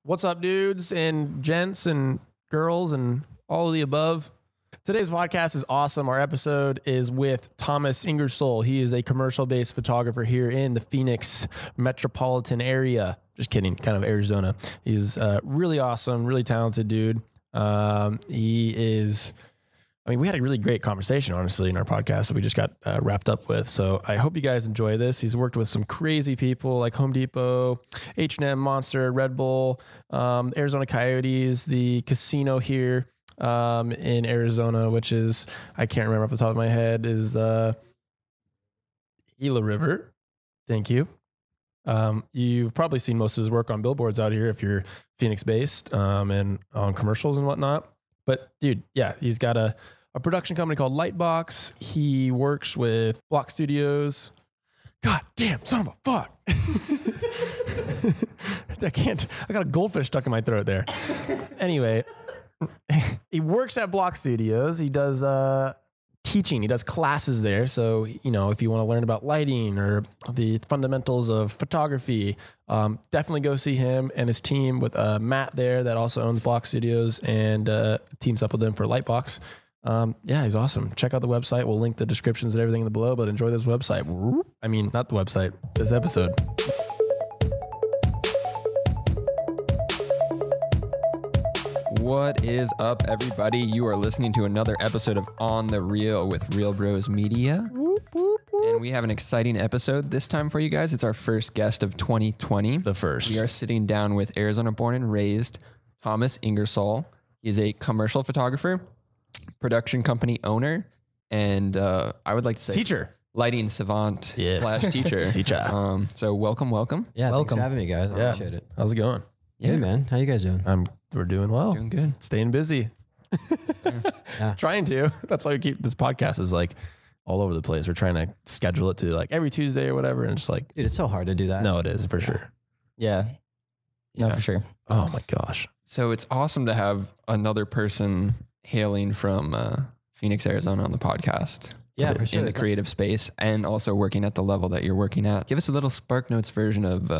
What's up, dudes and gents and girls and all of the above? Today's podcast is awesome. Our episode is with Thomas Ingersoll. He is a commercial-based photographer here in the Phoenix metropolitan area. Just kidding, kind of Arizona. He's really awesome, really talented dude. We had a really great conversation, honestly, in our podcast that we just got wrapped up with. So I hope you guys enjoy this. He's worked with some crazy people like Home Depot, H&M, Monster, RedBull, Arizona Coyotes, the casino here in Arizona, which is, I can't remember off the top of my head, is Gila River. Thank you. You've probably seen most of his work on billboards out here if you're Phoenix based and on commercials and whatnot. But dude, yeah, he's got a production company called Lightbox. He works with Block Studios. God damn, son of a fuck. I got a goldfish stuck in my throat there. Anyway, he works at Block Studios. He does teaching. He does classes there. So, you know, if you want to learn about lighting or the fundamentals of photography, definitely go see him and his team with Matt there that also owns Block Studios and teams up with them for Lightbox. Yeah, he's awesome. Check out the website. We'll link the descriptions and everything below, but enjoy this website. I mean, not the website, this episode. What is up, everybody? You are listening to another episode of On the Reel with Reelbros Media. And we have an exciting episode this time for you guys. It's our first guest of 2020. The first. We are sitting down with Arizona born and raised Thomas Ingersoll. He's a commercial photographer, production company owner, and I would like to say teacher. Lighting savant slash teacher. Teacher. So welcome. Yeah, welcome. thanks for having me, guys. I appreciate it. How's it going? Yeah. Good, man. How you guys doing? We're doing well. Doing good. Staying busy. Yeah. Trying to. That's why we keep this podcast is like all over the place. We're trying to schedule it to like every Tuesday or whatever. And it's like, Dude, it's so hard to do that. no, it is for sure. Yeah. No, Yeah. for sure. Oh my gosh. So it's awesome to have another person hailing from Phoenix, Arizona on the podcast. Yeah, for sure. In the creative space and also working at the level that you're working at. Give us a little Spark Notes version of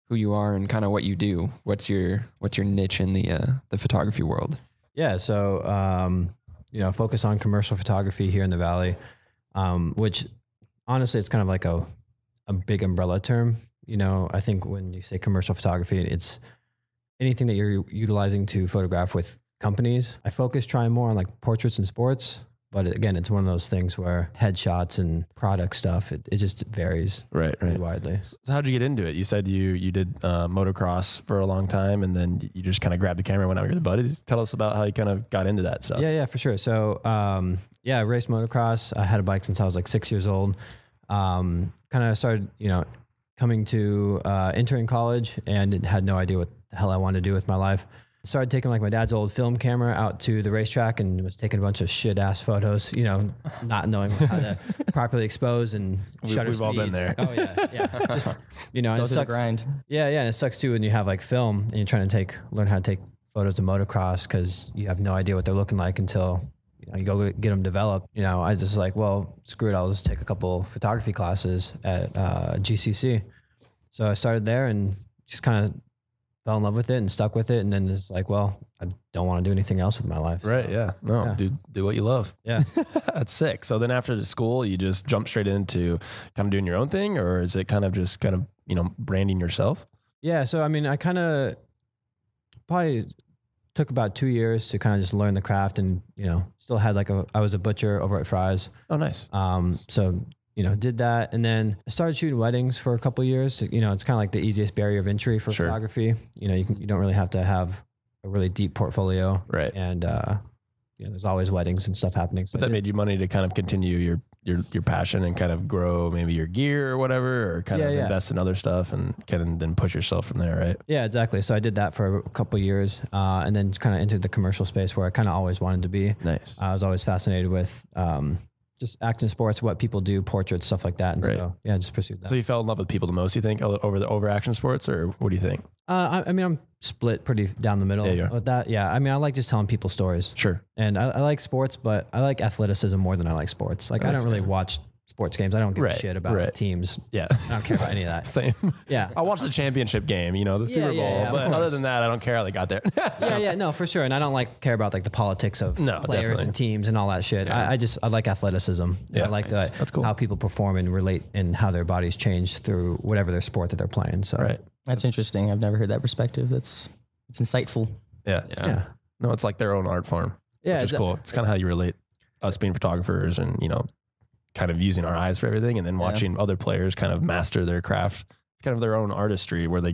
who you are and kind of what you do. What's your niche in the photography world? Yeah, so focus on commercial photography here in the Valley, which honestly it's kind of like a big umbrella term. You know, I think when you say commercial photography, it's anything that you're utilizing to photograph with companies. I focus trying more on like portraits and sports. But again, it's one of those things where headshots and product stuff, it just varies Right. widely. So how'd you get into it? You said you did motocross for a long time and then you just kind of grabbed the camera and went out with your buddies. Tell us about how you kind of got into that stuff. Yeah, for sure. So, I raced motocross. I had a bike since I was like 6 years old. Kind of started, coming to entering college and had no idea what the hell I wanted to do with my life. Started taking like my dad's old film camera out to the racetrack and was taking a bunch of shit ass photos, not knowing how to properly expose and shutter we've speeds. all been there. Oh yeah. Just, Go it through the sucks. grind. Yeah. And it sucks too when you have like film and you're trying to learn how to take photos of motocross because you have no idea what they're looking like until you go get them developed. I just like, well, screw it. I'll just take a couple photography classes at GCC. So I started there and just kind of fell in love with it and stuck with it. And then it's like, well, I don't want to do anything else with my life. Right. So, Yeah. No, yeah. do what you love. Yeah. That's sick. So then after the school, you just jump straight into kind of doing your own thing, or is it kind of just branding yourself? Yeah. So, I mean, I kind of probably took about 2 years to kind of just learn the craft and, still had I was a butcher over at Fry's. Oh, nice. So, did that. And then I started shooting weddings for a couple of years. It's kind of like the easiest barrier of entry for Sure. photography. You don't really have to have a really deep portfolio. Right. And, there's always weddings and stuff happening. So But that made you money to kind of continue your passion and kind of grow maybe your gear or whatever, or kind of invest in other stuff and then push yourself from there, right? Yeah, exactly. So I did that for a couple of years and then kind of entered the commercial space where I kind of always wanted to be. Nice. I was always fascinated with just action sports, what people do, portraits, stuff like that. And so, I just pursued that. So you fell in love with people the most, you think, over action sports, or what do you think? I mean, I'm split pretty down the middle with that. Yeah. I mean, I like just telling people stories. Sure. And I like sports, but I like athleticism more than I like sports. Like, I don't really watch sports games. I don't give a shit about teams. Yeah. I don't care about any of that. Same. Yeah. I watched the championship game, the Super Bowl, but other than that, I don't care how they got there. No, for sure. And I don't care about like the politics of players definitely. and teams and all that shit. Yeah. I like athleticism. Yeah. I like That's cool. how people perform and relate and how their bodies change through whatever their sport that they're playing. So Right. That's interesting. I've never heard that perspective. It's insightful. Yeah. No, it's like their own art form. Yeah, which is cool. It's kind of how you relate us being photographers and, kind of using our eyes for everything and then watching other players kind of master their craft. It's kind of their own artistry where they,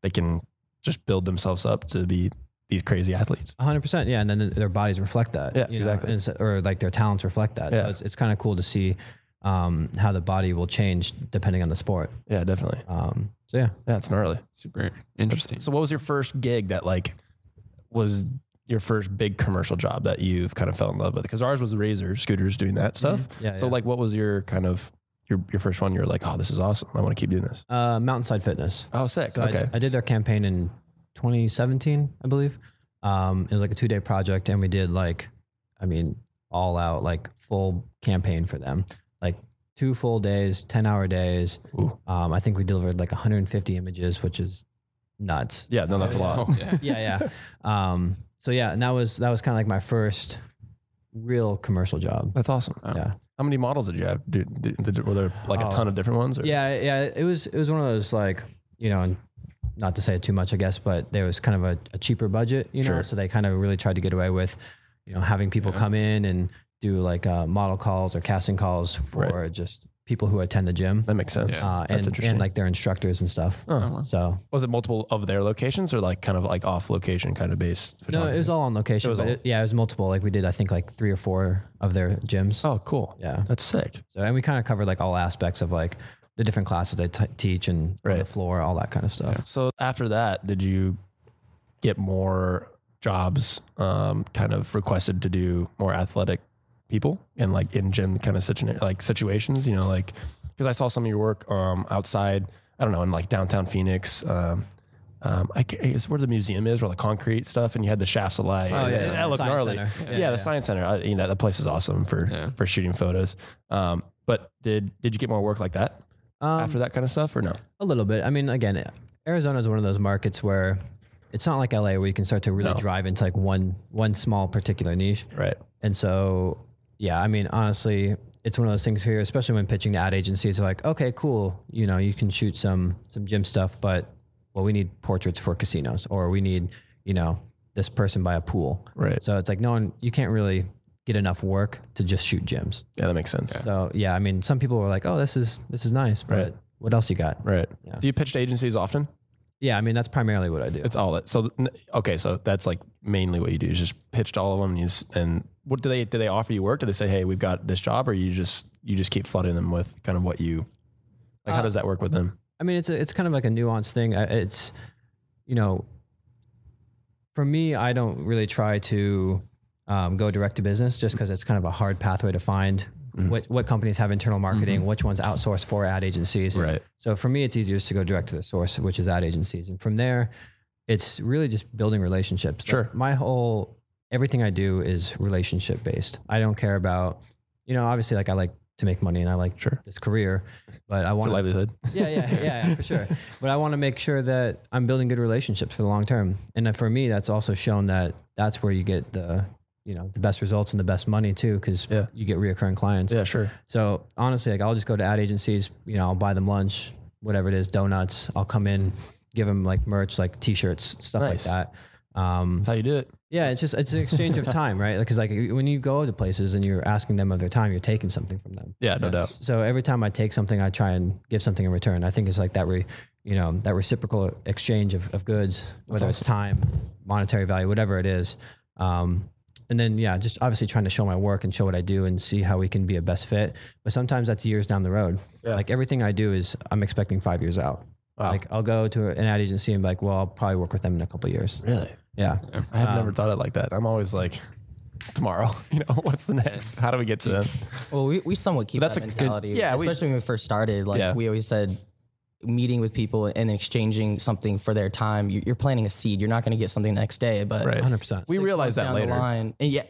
they can just build themselves up to be these crazy athletes. 100%. Yeah. And then their bodies reflect that. Yeah, exactly. Or like their talents reflect that. Yeah. So it's kind of cool to see how the body will change depending on the sport. Yeah, definitely. So yeah. Yeah, it's gnarly. Super interesting. So what was your first gig that was your first big commercial job that you've kind of fell in love with? Because ours was Razor scooters doing that stuff. Yeah, so what was your kind of your first one? You're like, oh, this is awesome. I want to keep doing this. Mountainside Fitness. Oh, sick. So Okay. I did their campaign in 2017, I believe. It was like a 2-day project and we did all out, full campaign for them. 2 full days, 10-hour days. I think we delivered 150 images, which is nuts. Yeah, no, that's a lot. Yeah. So yeah, and that was kind of my first real commercial job. That's awesome. Yeah. How many models did you have? Were there a ton of different ones? Or? Yeah. It was one of those and not to say it too much, I guess, but there was kind of a cheaper budget, Sure. so they kind of really tried to get away with, having people come in and do model calls or casting calls for just people who attend the gym. That makes sense. That's interesting. And their instructors and stuff. So was it multiple of their locations or kind of off location kind of based? no, it was all on location. It was multiple. We did, I think 3 or 4 of their gyms. Oh, cool. Yeah. That's sick. So, and we kind of covered all aspects of the different classes they teach and on the floor, all that kind of stuff. So after that, did you get more jobs kind of requested to do more athletic people and in gym kind of situations, because I saw some of your work outside, I don't know, in downtown Phoenix. I guess where the museum is, where the concrete stuff, and you had the shafts of light. Oh, yeah. That looked gnarly. The Science Center. That place is awesome for shooting photos. But did you get more work like that after that kind of stuff or no? A little bit. I mean, again, Arizona is one of those markets where it's not like LA where you can start to really drive into one small particular niche. Right. And so, yeah, I mean, honestly, it's one of those things here, especially when pitching to ad agencies, they're like, okay, cool. You can shoot some gym stuff, but we need portraits for casinos, or we need, this person by a pool. Right. So it's you can't really get enough work to just shoot gyms. Yeah, that makes sense. So yeah, I mean, some people were like, oh, this is nice, but what else you got? Right. Yeah. Do you pitch to agencies often? Yeah. I mean, that's primarily what I do. It's all that. So, okay. So that's mainly what you do is just pitch to all of them. And what do they offer you work? Do they say, hey, we've got this job, or you just keep flooding them with kind of what you, how does that work with them? I mean, it's kind of a nuanced thing. It's, for me, I don't really try to go direct to business just because it's kind of a hard pathway to find what companies have internal marketing, which ones outsource for ad agencies. Right. So for me, it's easier just to go direct to the source, which is ad agencies. And from there, it's really just building relationships. Sure. Everything I do is relationship based. I don't care about, obviously I like to make money and I like this career, but I want livelihood. Yeah, for sure. But I want to make sure that I'm building good relationships for the long term. And for me, that's also shown that that's where you get the best results and the best money too, because you get reoccurring clients. Yeah, sure. So honestly, I'll just go to ad agencies, I'll buy them lunch, whatever it is, donuts. I'll come in, give them merch, t-shirts, stuff like that. That's how you do it. Yeah, it's an exchange of time, right? Because when you go to places and you're asking them of their time, you're taking something from them. Yeah, no doubt. So every time I take something, I try and give something in return. I think it's that that reciprocal exchange of goods, whether it's time, monetary value, whatever it is. And then, just obviously trying to show my work and show what I do and see how we can be a best fit. But sometimes that's years down the road. Yeah. Everything I do is I'm expecting 5 years out. Wow. I'll go to an ad agency and be like, well, I'll probably work with them in a couple of years. Really? Yeah. I have never thought it like that. I'm always like, tomorrow, what's the next? How do we get to them? Well, we somewhat keep that mentality. Especially when we first started. We always said, meeting with people and exchanging something for their time, you're planting a seed. You're not going to get something the next day, but 100%. We realized that later. And it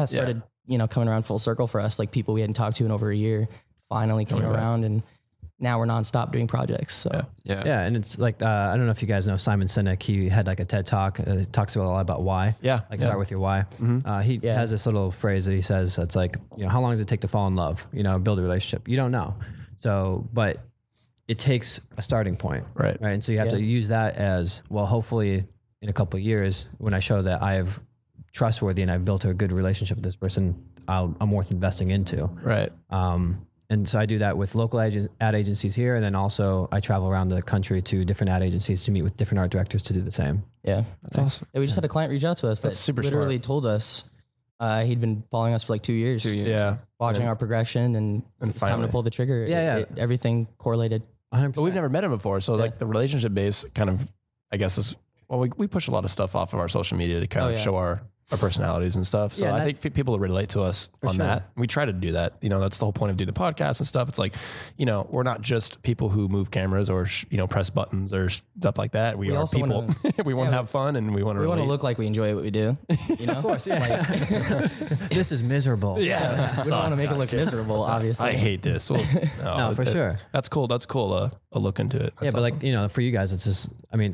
started, coming around full circle for us, people we hadn't talked to in over a year. finally came around, and now we're nonstop doing projects. So yeah. And it's like, I don't know if you guys know Simon Sinek. He had like a TED talk. Talks a lot about why. Start with your why. He has this little phrase that he says, that's like, how long does it take to fall in love? Build a relationship. You don't know. So, but it takes a starting point. Right. And so you have to use that as, well, hopefully in a couple of years, when I show that I have trustworthy and I've built a good relationship with this person, I'm worth investing into. Right. And so I do that with local ad agencies here. And then also I travel around the country to different ad agencies to meet with different art directors to do the same. Yeah. That's awesome. Yeah, we just had a client reach out to us that literally told us he'd been following us for like 2 years. 2 years. Yeah. Watching our progression, and it's time to pull the trigger. Everything correlated. 100%. But we've never met him before. So like the relationship base kind of, I guess is, well, we push a lot of stuff off of our social media to kind of show our personalities and stuff. So I think people relate to us on that. We try to do that. That's the whole point of doing the podcast and stuff. It's like, we're not just people who move cameras or, press buttons or stuff like that. We are people. We want to have fun, and we want to look like we enjoy what we do. Of course. Yeah. This is miserable. Yeah. We don't want to make it look miserable, obviously. I hate this. Well, no, for sure. That's cool. That's cool. A look into it. That's awesome. Like, for you guys, it's just,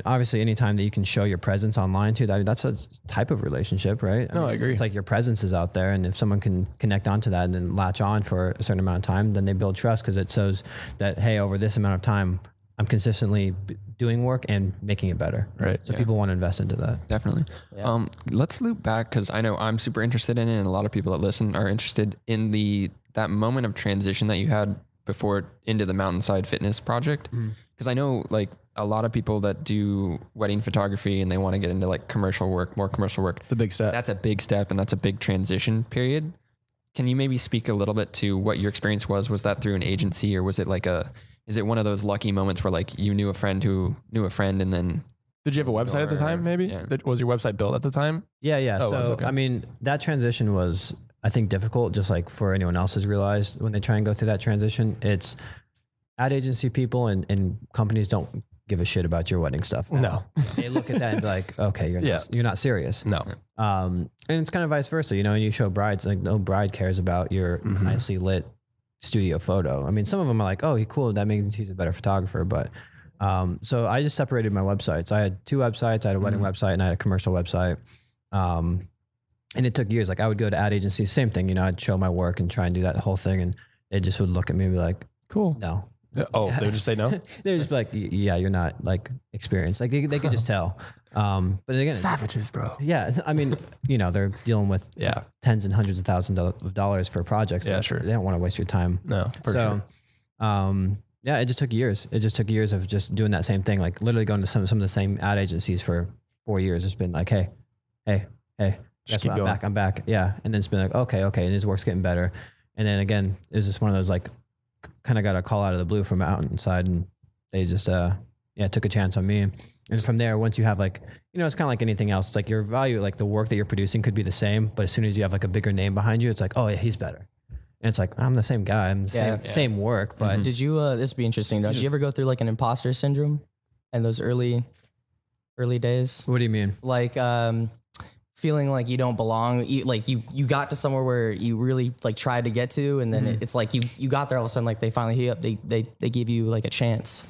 obviously anytime that you can show your presence online too, that's a type of relationship, right? I agree. It's like your presence is out there, and if someone can connect onto that and then latch on for a certain amount of time, then they build trust, because it shows that, hey, over this amount of time, I'm consistently doing work and making it better. Right. So people want to invest into that. Definitely. Yeah. Let's loop back, because I know I'm super interested in it, and a lot of people that listen are interested in that moment of transition that you had before into the Mountainside Fitness project. Because I know like a lot of people that do wedding photography and they want to get into like commercial work, more commercial work. It's a big step. That's a big step, and that's a big transition period. Can you maybe speak a little bit to what your experience was? Was that through an agency, or was it like is it one of those lucky moments where like you knew a friend who knew a friend, and then... Did you have a website at the time, maybe? Yeah. Was your website built at the time? Yeah. Oh, so, okay. That transition was, I think, difficult, just like for anyone else has realized when they try and go through that transition. It's ad agency people and companies don't give a shit about your wedding stuff. No. They look at that and be like, okay, you're not serious. No. And it's kind of vice versa, and you show brides, like no bride cares about your nicely lit studio photo. Some of them are like, oh, cool, that means he's a better photographer. But so I just separated my websites. I had 2 websites. I had a wedding website and I had a commercial website. And it took years. Like I would go to ad agencies, same thing, I'd show my work and try and do that whole thing. And they just would look at me and be like, cool. No. Oh, they would just say no? They would just be like, yeah, you're not like experienced. Like they could just tell. But again, savages, bro. Yeah. They're dealing with tens and hundreds of thousands of dollars for projects. Yeah, sure. They don't want to waste your time. No, for sure. Yeah, it just took years. It just took years of just doing that same thing. Like literally going to some of the same ad agencies for 4 years. It's been like, hey, just keep going. I'm back. Yeah. And then it's been like, okay. And his work's getting better. And then again, it's just one of those like, kind of got a call out of the blue from Mountainside, and they just took a chance on me. And from there, once you have like, it's kind of like anything else. It's like your value, like the work that you're producing could be the same, but as soon as you have like a bigger name behind you, it's like, oh yeah, he's better. And it's like, I'm the same guy. I'm the same work. But did you? This would be interesting. Did you ever go through like an imposter syndrome in those early days? What do you mean? Like feeling like you don't belong, you got to somewhere where you really like tried to get to, and then it's like you got there all of a sudden, like they finally hit up, they give you like a chance.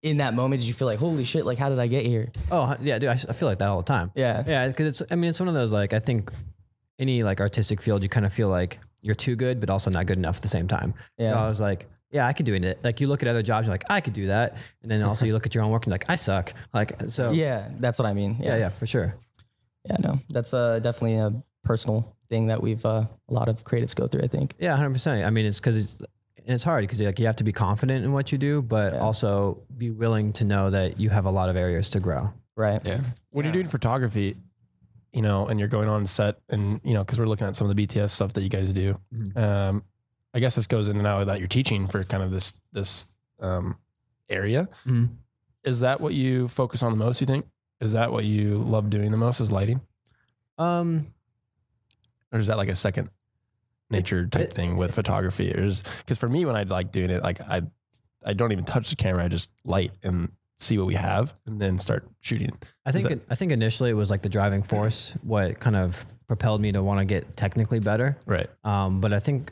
In that moment, did you feel like, holy shit, like how did I get here? Oh yeah, dude, I feel like that all the time. Yeah, because it's one of those, like I think any like artistic field, you kind of feel like you're too good, but also not good enough at the same time. Yeah, so I was like, yeah, I could do it. Like you look at other jobs, you're like, I could do that, and then also you look at your own work and you're like, I suck. Like so. Yeah, that's what I mean. Yeah, for sure. Yeah, no, that's definitely a personal thing that we've a lot of creatives go through, I think. Yeah, 100%. It's because it's hard because like you have to be confident in what you do, but also be willing to know that you have a lot of areas to grow. Right. Yeah. When you're doing photography, and you're going on set, and because we're looking at some of the BTS stuff that you guys do, I guess this goes into now that you're teaching for kind of this area. Is that what you focus on the most, you think? Is that what you love doing the most, is lighting? Or is that like a second nature type thing with photography? Because for me, when I like doing it, like I don't even touch the camera. I just light and see what we have and then start shooting. I think initially it was like the driving force, what kind of propelled me to want to get technically better. Right. But I think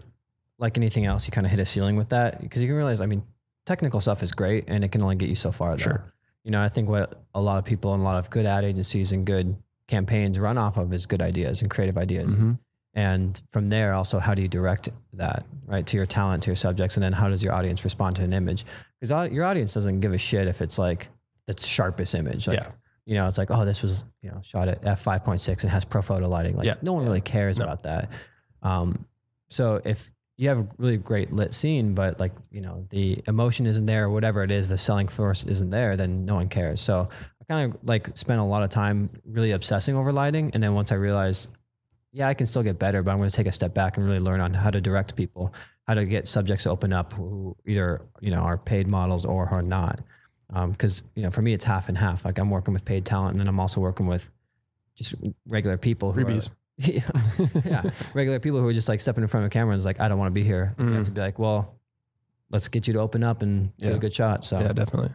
like anything else, you kind of hit a ceiling with that because you can realize, I mean, technical stuff is great and it can only get you so far. Though. Sure. You know, I think what a lot of people and a lot of good ad agencies and good campaigns run off of is good ideas and creative ideas. Mm-hmm. And from there, also, how do you direct that, right, to your talent, to your subjects? And then how does your audience respond to an image? Because your audience doesn't give a shit if it's like the sharpest image. Like, you know, it's like, oh, this was, you know, shot at f5.6 and has pro photo lighting. Like no one really cares about that. So if you have a really great lit scene, but like, you know, the emotion isn't there or whatever it is, the selling force isn't there, then no one cares. So I kind of like spent a lot of time really obsessing over lighting. And then once I realized, yeah, I can still get better, but I'm going to take a step back and really learn on how to direct people, how to get subjects to open up who either, you know, are paid models or are not. Because, you know, for me, it's half and half. Like I'm working with paid talent and then I'm also working with just regular people who are, regular people who are just like stepping in front of a camera and is like, I don't want to be here. You have to be like, well, let's get you to open up and get a good shot. So yeah, definitely.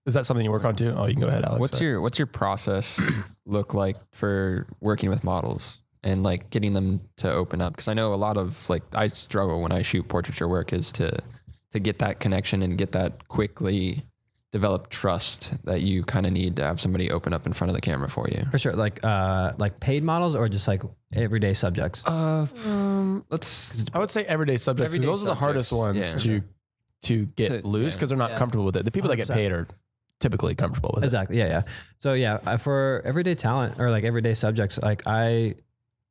Is that something you work on too? Oh, you can go ahead, Alex. What's your process look like for working with models and like getting them to open up? Because I know a lot of like I struggle when I shoot portraiture work is to get that connection and get that quickly develop trust that you kind of need to have somebody open up in front of the camera for you. For sure. Like paid models or just like everyday subjects? I would say everyday subjects. Everyday Those are the hardest ones to get loose because they're not comfortable with it. The people 100%. That get paid are typically comfortable with it. Exactly. Yeah. So for everyday talent or like everyday subjects, like I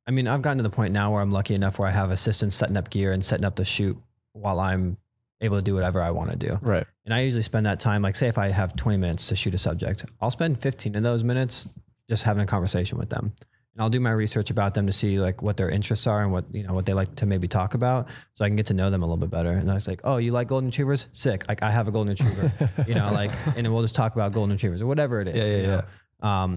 mean, I've gotten to the point now where I'm lucky enough where I have assistants setting up gear and setting up the shoot while I'm able to do whatever I want to do. Right. And I usually spend that time, like say if I have 20 minutes to shoot a subject, I'll spend 15 of those minutes just having a conversation with them. And I'll do my research about them to see like what their interests are and what, you know, what they like to maybe talk about so I can get to know them a little bit better. And I was like, oh, you like golden retrievers? Sick. Like I have a golden retriever, you know, like, and then we'll just talk about golden retrievers or whatever it is. Yeah.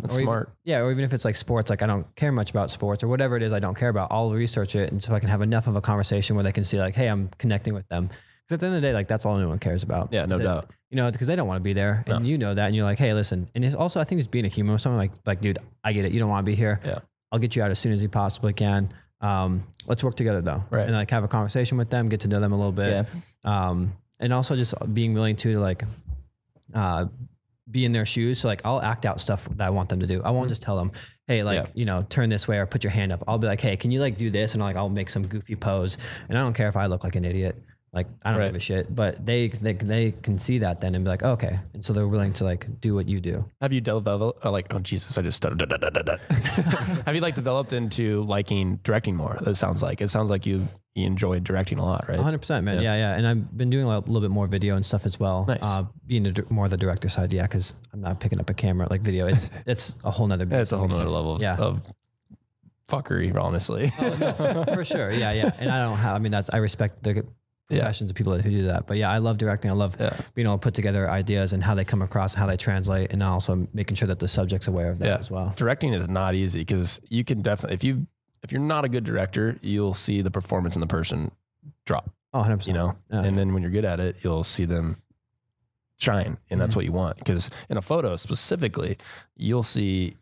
That's smart. Or even if it's like sports, like I don't care much about sports or whatever it is I don't care about, I'll research it. And so I can have enough of a conversation where they can see like, hey, I'm connecting with them. Because at the end of the day, like that's all anyone cares about. Yeah, no doubt. You know, because they don't want to be there, and you know that, and you're like, hey, listen. And it's also, I think, just being a human with someone like, dude, I get it. You don't want to be here. Yeah, I'll get you out as soon as you possibly can. Let's work together though, right? And like have a conversation with them, get to know them a little bit. Yeah. And also just being willing to like be in their shoes. So like I'll act out stuff that I want them to do. I won't just tell them, hey, like, you know, turn this way or put your hand up. I'll be like, hey, can you like do this? And like I'll make some goofy pose, and I don't care if I look like an idiot. Like I don't give a shit, but they can see that then and be like, okay. And so they're willing to like do what you do. Have you developed like, oh Jesus, I just stuttered. Have you like developed into liking directing more? It sounds like you enjoy directing a lot, right? 100%, man. Yeah. And I've been doing a little bit more video and stuff as well. Nice. Being more the director side. Yeah. Cause I'm not picking up a camera like video. It's a whole nother. It's a whole nother level of fuckery, honestly. No, for sure. Yeah. And I respect the professions of people who do that. But yeah, I love directing. I love being able to put together ideas and how they come across and how they translate, and also making sure that the subject's aware of that as well. Directing is not easy because you can definitely, if you're not a good director, you'll see the performance in the person drop. Oh, 100%. You know, and then when you're good at it, you'll see them shine, and that's what you want. Because in a photo specifically, you'll see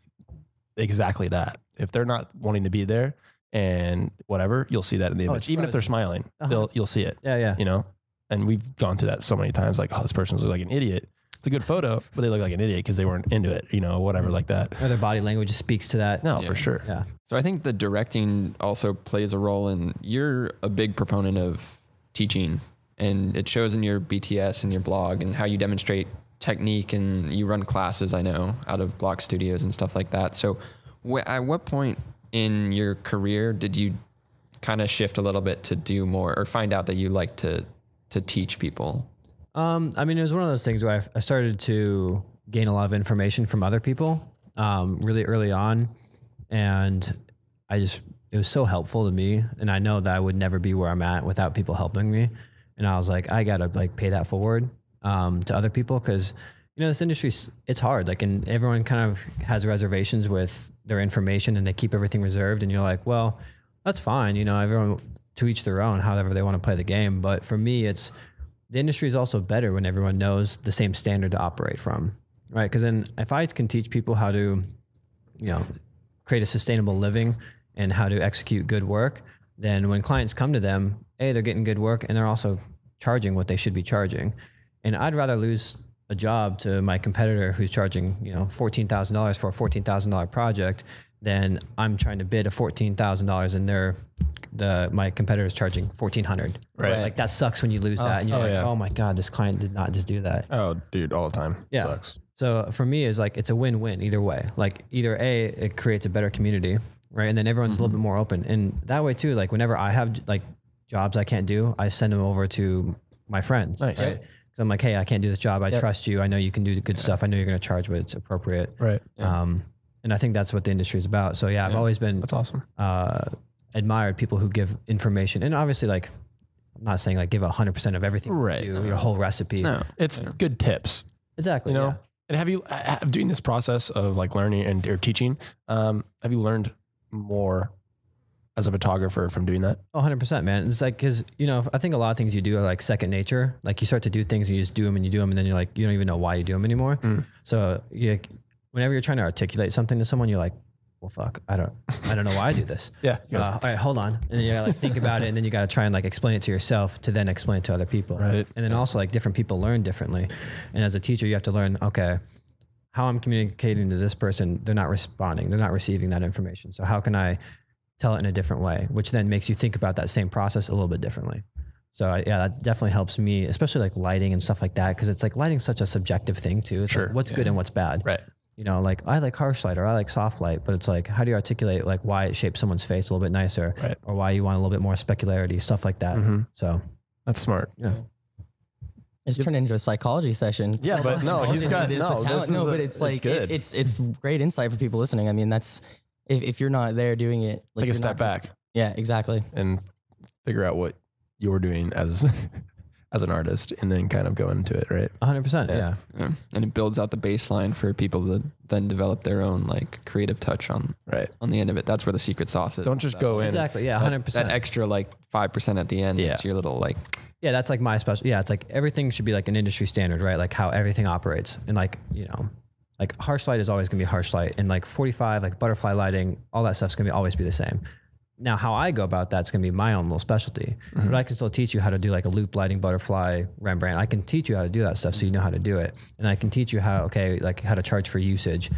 exactly that. If they're not wanting to be there, and whatever, you'll see that in the image. Even if they're smiling, you'll see it. Yeah. You know, and we've gone through that so many times. Like, oh, this person looks like an idiot. It's a good photo, but they look like an idiot because they weren't into it. You know, whatever like that. Or their body language just speaks to that. No, for sure. Yeah. So I think the directing also plays a role in. You're a big proponent of teaching, and it shows in your BTS and your blog and how you demonstrate technique, and you run classes. I know out of Block Studios and stuff like that. So at what point in your career did you kind of shift a little bit to do more or find out that you like to teach people? I mean, it was one of those things where I started to gain a lot of information from other people really early on. And it was so helpful to me. And I know that I would never be where I'm at without people helping me. And I was like, I got to like pay that forward to other people because, you know, this industry, it's hard. Like, and everyone kind of has reservations with their information and they keep everything reserved. And you're like, well, that's fine. You know, everyone to each their own, however they want to play the game. But for me, the industry is also better when everyone knows the same standard to operate from, right? Because then if I can teach people how to, you know, create a sustainable living and how to execute good work, then when clients come to them, they're getting good work and they're also charging what they should be charging. And I'd rather lose a job to my competitor who's charging, $14,000 for a $14,000 project than I'm trying to bid a $14,000 and my competitor's charging $1,400. Right. Like that sucks when you lose that and you're oh my God, this client did not just do that. Oh, dude, all the time. Yeah. Sucks. So for me, it's like, it's a win-win either way. Like either A, it creates a better community, right? And then everyone's a little bit more open. And that way too, like whenever I have like jobs I can't do, I send them over to my friends. Nice. Right? Because I'm like, hey, I can't do this job. I trust you. I know you can do the good stuff. I know you're going to charge what it's appropriate. Right. And I think that's what the industry is about. So I've always been That's awesome. Admired people who give information. And obviously like, I'm not saying like give 100% of everything Right. you do, your whole recipe. No. It's good tips. Exactly. You know? Yeah. And have you, doing this process of like learning and or teaching, have you learned more as a photographer from doing that? Oh, 100%, man. It's like, cause I think a lot of things you do are like second nature. Like you start to do things and you just do them and then you're like, you don't even know why you do them anymore. So whenever you're trying to articulate something to someone, you're like, well, fuck, I don't know why I do this. Yeah. All right, hold on. And then you gotta like think about it and then you gotta try and like explain it to yourself to then explain it to other people. Right. And then also like different people learn differently. And as a teacher, you have to learn, okay, how I'm communicating to this person, they're not responding, they're not receiving that information. So how can I tell it in a different way, which then makes you think about that same process a little bit differently. So that definitely helps me, especially like lighting and stuff like that. Cause it's like lighting's such a subjective thing too. It's like what's good and what's bad. Right. Like I like harsh light or I like soft light, but it's like, how do you articulate like why it shapes someone's face a little bit nicer or why you want a little bit more specularity, stuff like that. So that's smart. Yeah. It's turned into a psychology session. Yeah, but no, he's got but it's like good. It's great insight for people listening. I mean, that's if you're not there doing it, like Take a step back Yeah, exactly. and figure out what you're doing as as an artist and then kind of go into it, right? 100%. Yeah. And it builds out the baseline for people to then develop their own like creative touch on the end of it. That's where the secret sauce is. Don't just go in. Exactly. Yeah. 100%. That extra like 5% at the end. It's your little like. Yeah, that's like my special. Yeah, it's like everything should be like an industry standard, right? Like how everything operates. And like, like harsh light is always gonna be harsh light. And like 45, like butterfly lighting, all that stuff's gonna always be the same. Now, how I go about that's gonna be my own little specialty. But I can still teach you how to do like a loop lighting, butterfly, Rembrandt. I can teach you how to do that stuff so you know how to do it. And I can teach you how to charge for usage.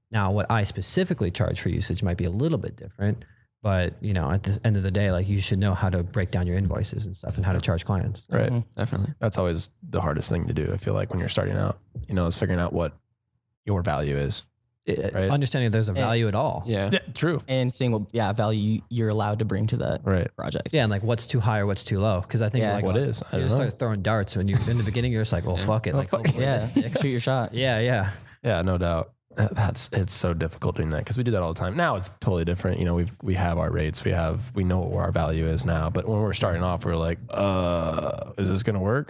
Now, what I specifically charge for usage might be a little bit different. But, at the end of the day, like you should know how to break down your invoices and stuff and how to charge clients. Right. Definitely. That's always the hardest thing to do. I feel like when you're starting out, is figuring out what your value is. Right. Understanding there's a value at all. Yeah. True. And seeing what value you're allowed to bring to that project. Yeah, and like what's too high or what's too low. Because I think like what is? I you don't just know. start throwing darts when you in the beginning you're just like, well, fuck it. Like, Shoot your shot. Yeah. Yeah, no doubt. It's so difficult doing that because we do that all the time. Now it's totally different. We have our rates. We know what our value is now. But when we're starting off, we're like, is this gonna work?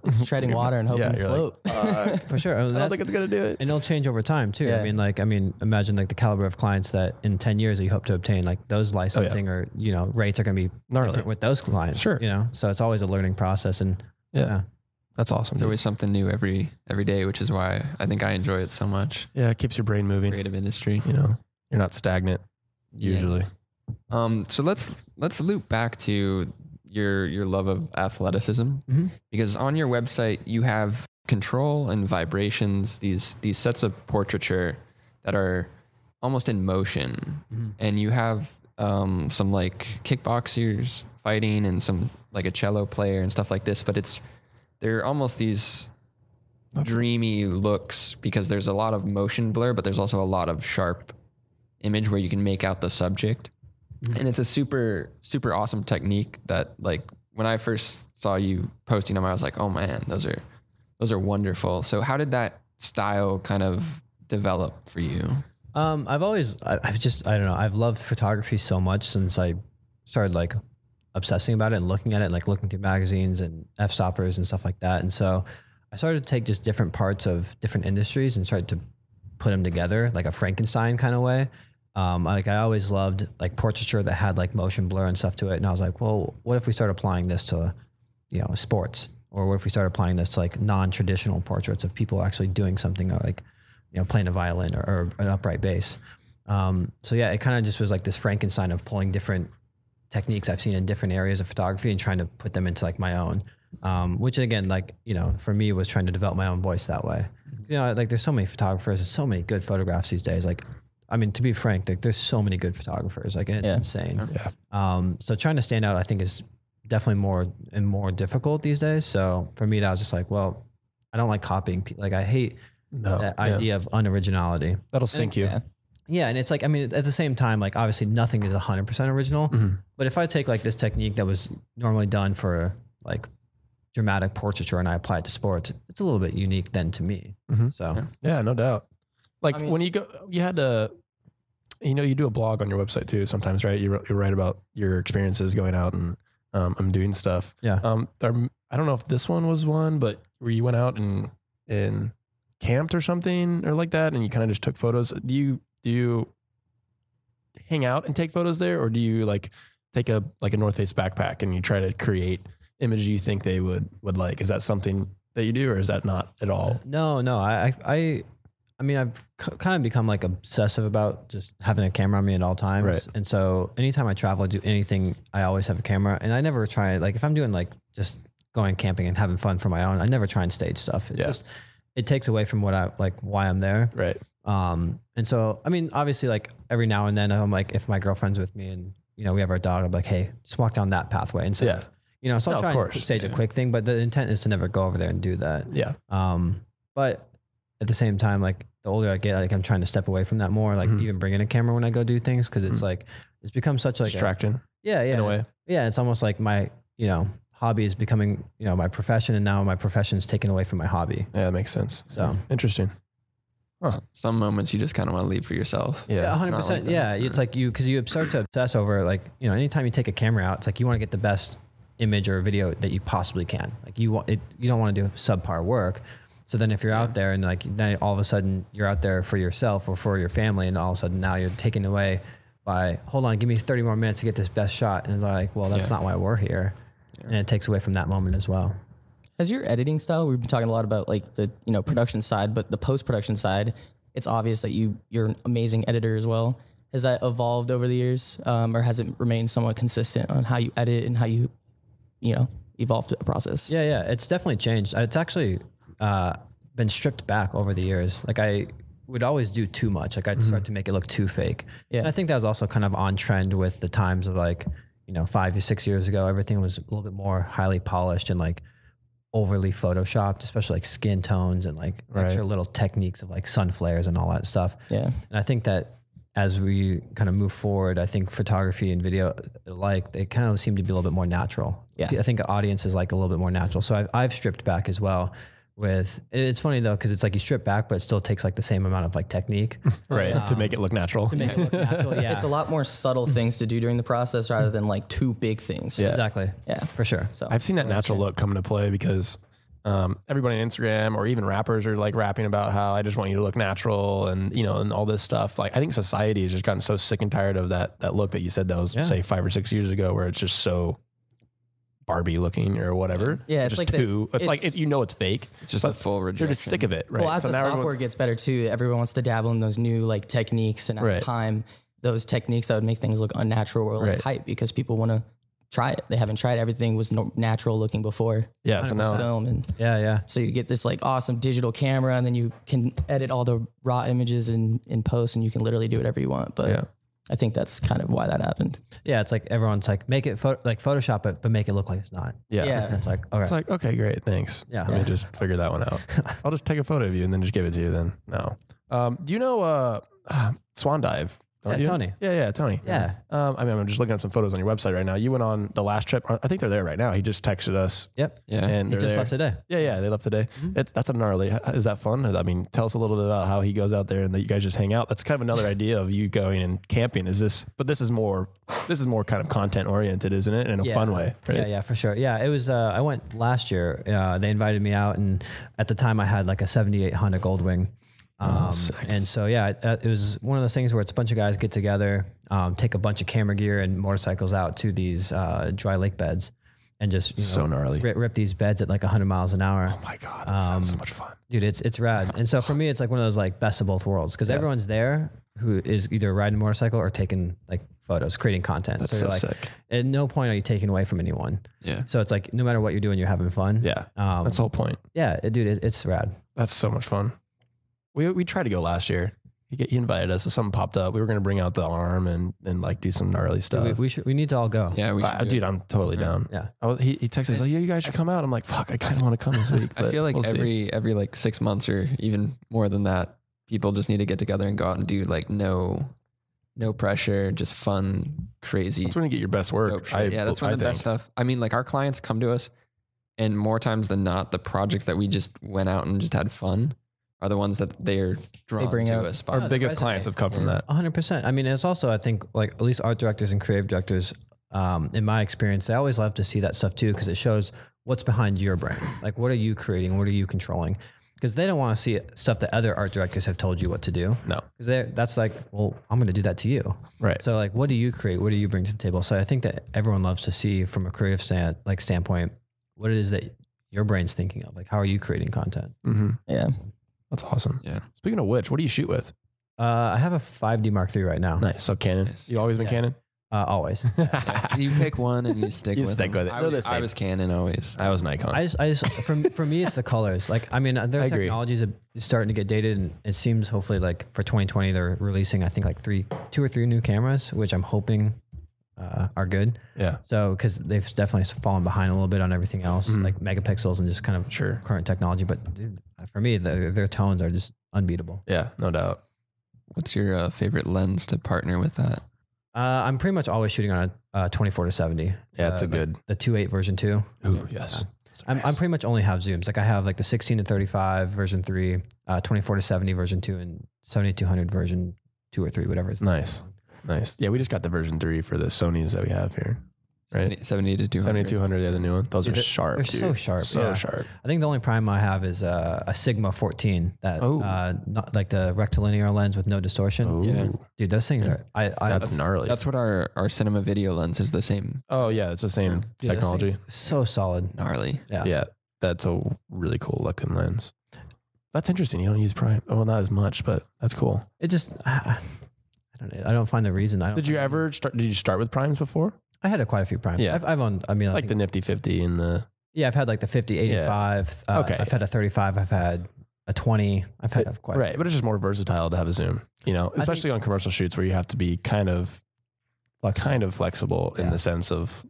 It's treading water and hoping to float. Like, For sure. I don't think it's gonna do it. And it'll change over time too. Yeah. I mean, imagine like the caliber of clients that in 10 years that you hope to obtain, like those licensing or, rates are going to be Gnarly different with those clients. Sure. So it's always a learning process. And That's awesome. There's always something new every day, which is why I think I enjoy it so much. Yeah, it keeps your brain moving. Creative industry. You're not stagnant usually. So let's loop back to your love of athleticism, because on your website you have control and vibrations, these sets of portraiture that are almost in motion, and you have some like kickboxers fighting and some like a cello player and stuff like this, but they're almost these dreamy looks because there's a lot of motion blur, but there's also a lot of sharp image where you can make out the subject. And it's a super, super awesome technique that like when I first saw you posting them, I was like, oh man, those are wonderful. So how did that style kind of develop for you? I've loved photography so much since I started like obsessing about it and looking at it and like looking through magazines and f-stoppers and stuff like that. And so I started to take just different parts of different industries and started to put them together like a Frankenstein kind of way. I always loved like portraiture that had like motion blur and stuff to it. And I was like, well, what if we start applying this to, sports? Or what if we start applying this to like non-traditional portraits of people actually doing something like, playing a violin or an upright bass. So yeah, it kind of just was like this Frankenstein of pulling different techniques I've seen in different areas of photography and trying to put them into like my own. Which again, like, you know, for me was trying to develop my own voice that way. You know, like there's so many photographers and so many good photographs these days. Like, I mean, to be frank, like, there's so many good photographers, like, and it's insane. Yeah. So trying to stand out, I think, is definitely more difficult these days. So for me, that was just like, well, I don't like copying people. Like, I hate that idea of unoriginality. That'll sink you. Yeah. And it's like, I mean, at the same time, like, obviously nothing is 100% original, but if I take like this technique that was normally done for like dramatic portraiture and I apply it to sports, it's a little bit unique then to me. So yeah, no doubt. Like, I mean, when you go, you had to, you know, you do a blog on your website too sometimes, right? You write about your experiences going out and I'm doing stuff. Yeah. I don't know if this one was one, but where you went out and camped or something or like that, and you kind of just took photos. Do you hang out and take photos there, or do you like take a North Face backpack and you try to create images you think they would like? Is that something that you do, or is that not at all? No. I mean, I've kind of become like obsessive about just having a camera on me at all times. Right. And so anytime I travel, I do anything, I always have a camera, and I never try, like if I'm doing like just going camping and having fun for my own, I never try and stage stuff. It takes away from what I like, why I'm there. Right. And so, I mean, obviously like every now and then I'm like, if my girlfriend's with me and, you know, we have our dog, I'm like, hey, just walk down that pathway. And so, you know, so I'll try and stage a quick thing, but the intent is to never go over there and do that. Yeah. But at the same time, like the older I get, like I'm trying to step away from that more, like even bringing a camera when I go do things. Cause it's like, it's become such like distracting. In a way. It's almost like my, you know, hobby is becoming, you know, my profession, and now my profession is taken away from my hobby. Yeah, that makes sense. So interesting. Huh. Some moments you just kind of want to leave for yourself. Yeah, 100%. Like yeah. It's like because you start to obsess over like, you know, anytime you take a camera out, it's like you want to get the best image or video that you possibly can. Like you don't want to do subpar work. So then if you're out there and like, then all of a sudden you're out there for yourself or for your family, and all of a sudden now you're taken away by, hold on, give me 30 more minutes to get this best shot. And it's like, well, that's not why we're here. And it takes away from that moment as well. Has your editing style, we've been talking a lot about like the, you know, production side, but the post-production side, it's obvious that you're an amazing editor as well. Has that evolved over the years, or has it remained somewhat consistent on how you edit and how you know, evolve the process? Yeah. It's definitely changed. It's actually been stripped back over the years. Like I would always do too much. Like I'd start to make it look too fake. Yeah. And I think that was also kind of on trend with the times of like, you know, 5 or 6 years ago, everything was a little bit more highly polished and like overly photoshopped, especially like skin tones and like extra little techniques of like sun flares and all that stuff. Yeah. And I think that as we kind of move forward, I think photography and video, like they kind of seem to be a little bit more natural. Yeah. I think audiences like a little bit more natural. So I've stripped back as well. It's funny though, because it's like you strip back, but it still takes like the same amount of like technique, to make it look natural. Yeah, it's a lot more subtle things to do during the process rather than like two big things. Yeah. Exactly. Yeah, for sure. So I've seen that natural look come into play because everybody on Instagram or even rappers are like rapping about how I just want you to look natural and, you know, and all this stuff. Like I think society has just gotten so sick and tired of that look that you said that was say 5 or 6 years ago, where it's just so Barbie looking or whatever. Yeah, it's like you know it's fake. It's just a full rejection. They're just sick of it, right? Well, as the software gets better too, everyone wants to dabble in those new like techniques, and at the time, those techniques that would make things look unnatural or like hype because people want to try it. They haven't tried everything was natural looking before. Yeah, so now film and yeah. So you get this like awesome digital camera, and then you can edit all the raw images in post, and you can literally do whatever you want. But I think that's kind of why that happened. Yeah, it's like everyone's like, make it like Photoshop it, but make it look like it's not. Yeah. It's like, okay. It's like, okay, great, thanks. Yeah. Let me just figure that one out. I'll just take a photo of you and then just give it to you then. No. Do you know Swan Dive? Yeah, Tony. Yeah, Tony. Yeah. I mean, I'm just looking at some photos on your website right now. You went on the last trip. I think they're there right now. He just texted us. Yep. Yeah. And he just left today. Yeah, they left today. That's a gnarly. Is that fun? I mean, tell us a little bit about how he goes out there and that you guys just hang out. That's kind of another idea of you going and camping. But this is more kind of content oriented, isn't it? In a fun way. Right? Yeah, for sure. Yeah, it was, I went last year. They invited me out, and at the time I had like a 78 Honda Goldwing. And so, it was one of those things where it's a bunch of guys get together, take a bunch of camera gear and motorcycles out to these dry lake beds and just so gnarly rip these beds at like 100 miles an hour. Oh my God, that sounds so much fun. Dude, it's rad. And so for me, it's like one of those like best of both worlds because everyone's there. who is either riding a motorcycle or taking like photos, creating content. That's so you're like, sick. at no point are you taking away from anyone. Yeah. So it's like, no matter what you're doing, you're having fun. Yeah. That's the whole point. Yeah, dude, it's rad. That's so much fun. We tried to go last year. He invited us. So something popped up. We were going to bring out the arm and like do some gnarly stuff. We need to all go. Yeah, we should. Dude, I'm totally down. Yeah. He texted us like, yeah, you guys should come out. I'm like, fuck, I kind of want to come this week. I feel like every like 6 months or even more than that, people just need to get together and go out and do like no pressure, just fun, crazy. That's when you get your best work. That's one of the best stuff. I mean, like our clients come to us, and more times than not, the projects that we just went out and just had fun are the ones that they're drawn bring to out. us. Our biggest clients have come from that. 100%. I mean, it's also, I think, like at least art directors and creative directors, in my experience, they always love to see that stuff too, because it shows what's behind your brain. Like, what are you creating? What are you controlling? Because they don't want to see stuff that other art directors have told you what to do. No. Because that's like, well, I'm going to do that to you. Right. So like, what do you create? What do you bring to the table? So I think that everyone loves to see from a creative standpoint, what it is that your brain's thinking of. Like, how are you creating content? Mm-hmm. Yeah. That's awesome. Yeah. Speaking of which, what do you shoot with? I have a 5D Mark III right now. Nice. So Canon. Nice. You always been Canon? Always. Yeah, you pick one and you stick with it. I was Canon always. I was Nikon. I just for me, it's the colors. Like, I mean, their technology is starting to get dated, and it seems hopefully like for 2020 they're releasing, I think like two or three new cameras, which I'm hoping are good. Yeah. So because they've definitely fallen behind a little bit on everything else, like megapixels and just kind of current technology. But dude, for me, their tones are just unbeatable. Yeah, no doubt. What's your favorite lens to partner with that? I'm pretty much always shooting on a 24-70. Yeah, it's a good. The 2.8 version 2. Ooh, yes. I'm pretty much only have zooms. Like I have like the 16-35 version 3, 24-70 version 2, and 7200 version 2 or 3, whatever. Nice. Yeah, we just got the version 3 for the Sonys that we have here. Right? 70 to 200. 7200, yeah, the new one. Those are sharp. They're dude. so sharp. So sharp. I think the only prime I have is a Sigma 14 that, not like the rectilinear lens with no distortion. Ooh. Yeah. Dude, those things are, that's gnarly. That's what our cinema video lens is the same. Oh yeah, it's the same dude, technology. So solid. Gnarly. Yeah, that's a really cool looking lens. That's interesting. You don't use prime. Well, not as much, but that's cool. It just, I don't find the reason. Did you start with primes before? I had quite a few primes. Yeah. I've owned, I mean, like the Nifty 50 and the. Yeah, I've had like the 50, 85. Yeah. Okay. I've had a 35. I've had a 20. I've had quite. Right. But it's just more versatile to have a zoom, you know, especially on commercial shoots where you have to be kind of flexible in the sense of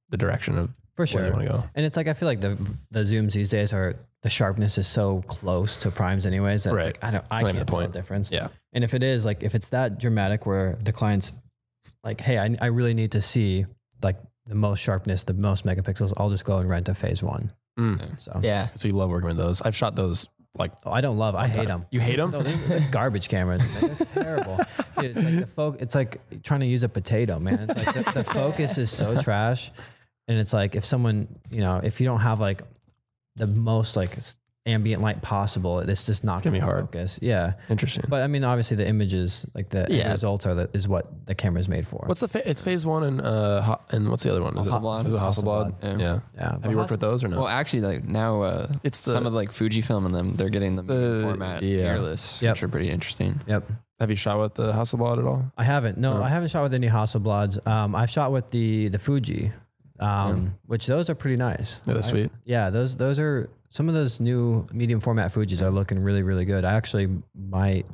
the direction of for sure where you want to go. And it's like, I feel like the zooms these days the sharpness is so close to primes anyways. That it's like, I can't tell the difference. Yeah. And if it's that dramatic where the client's like, hey, I really need to see like the most sharpness, the most megapixels, I'll just go and rent a phase 1. So yeah. So you love working with those. I've shot those like. Oh, I don't love. I hate them. You hate them? No, they're garbage cameras. It's terrible. Dude, it's like it's like trying to use a potato, man. It's like the focus is so trash, and it's like if someone, if you don't have like the most like ambient light possible, it's just not gonna be hard. Focus. Yeah, interesting. But I mean, obviously the images, like the end results is what the camera's made for. What's it's phase 1 and what's the other one? Is it Hasselblad? Yeah. Have you worked with those or no? Well, actually, like now, it's some of like Fujifilm and them. They're getting the format mirrorless, which are pretty interesting. Yep. Have you shot with the Hasselblad at all? I haven't. No, I haven't shot with any Hasselblads. I've shot with the Fuji, which those are pretty nice. Yeah, that's sweet. Yeah, those are. Some of those new medium format Fujis are looking really, really good. I actually might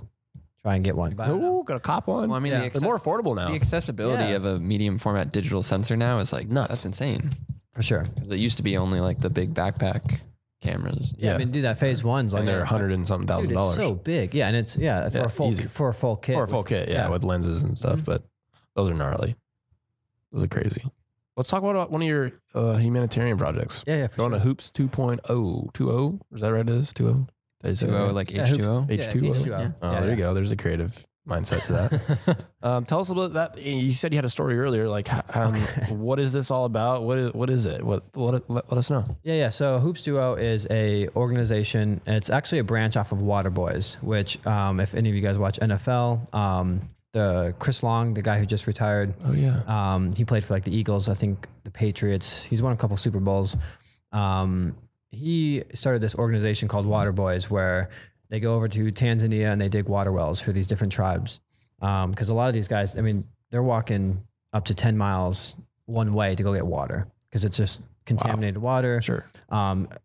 try and get one. Oh, got a cop one. Well, I mean, they're more affordable now. The accessibility of a medium format digital sensor now is like nuts. That's insane. For sure. Because it used to be only like the big backpack cameras. Yeah, I mean, dude, that phase 1's like, and they're $100 and something thousand dollars. So big, yeah, and it's for a full kit. For a full kit, with lenses and stuff. But those are gnarly. Those are crazy. Let's talk about one of your humanitarian projects. Yeah, Going to Hoops 2.0. 2.0? Is that right? It is 2.0? 2.0, like H2O? H2O? Yeah. Oh, there you go. There's a creative mindset to that. Tell us about that. You said you had a story earlier. Like, what is this all about? What is it? Let us know. Yeah. So Hoops Duo is a organization. It's actually a branch off of Waterboys, which if any of you guys watch NFL, the Chris Long, the guy who just retired. Oh yeah. He played for like the Eagles, I think the Patriots. He's won a couple Super Bowls. He started this organization called Waterboys where they go over to Tanzania and they dig water wells for these different tribes. Because a lot of these guys, I mean, they're walking up to 10 miles one way to go get water because it's just contaminated water. Sure.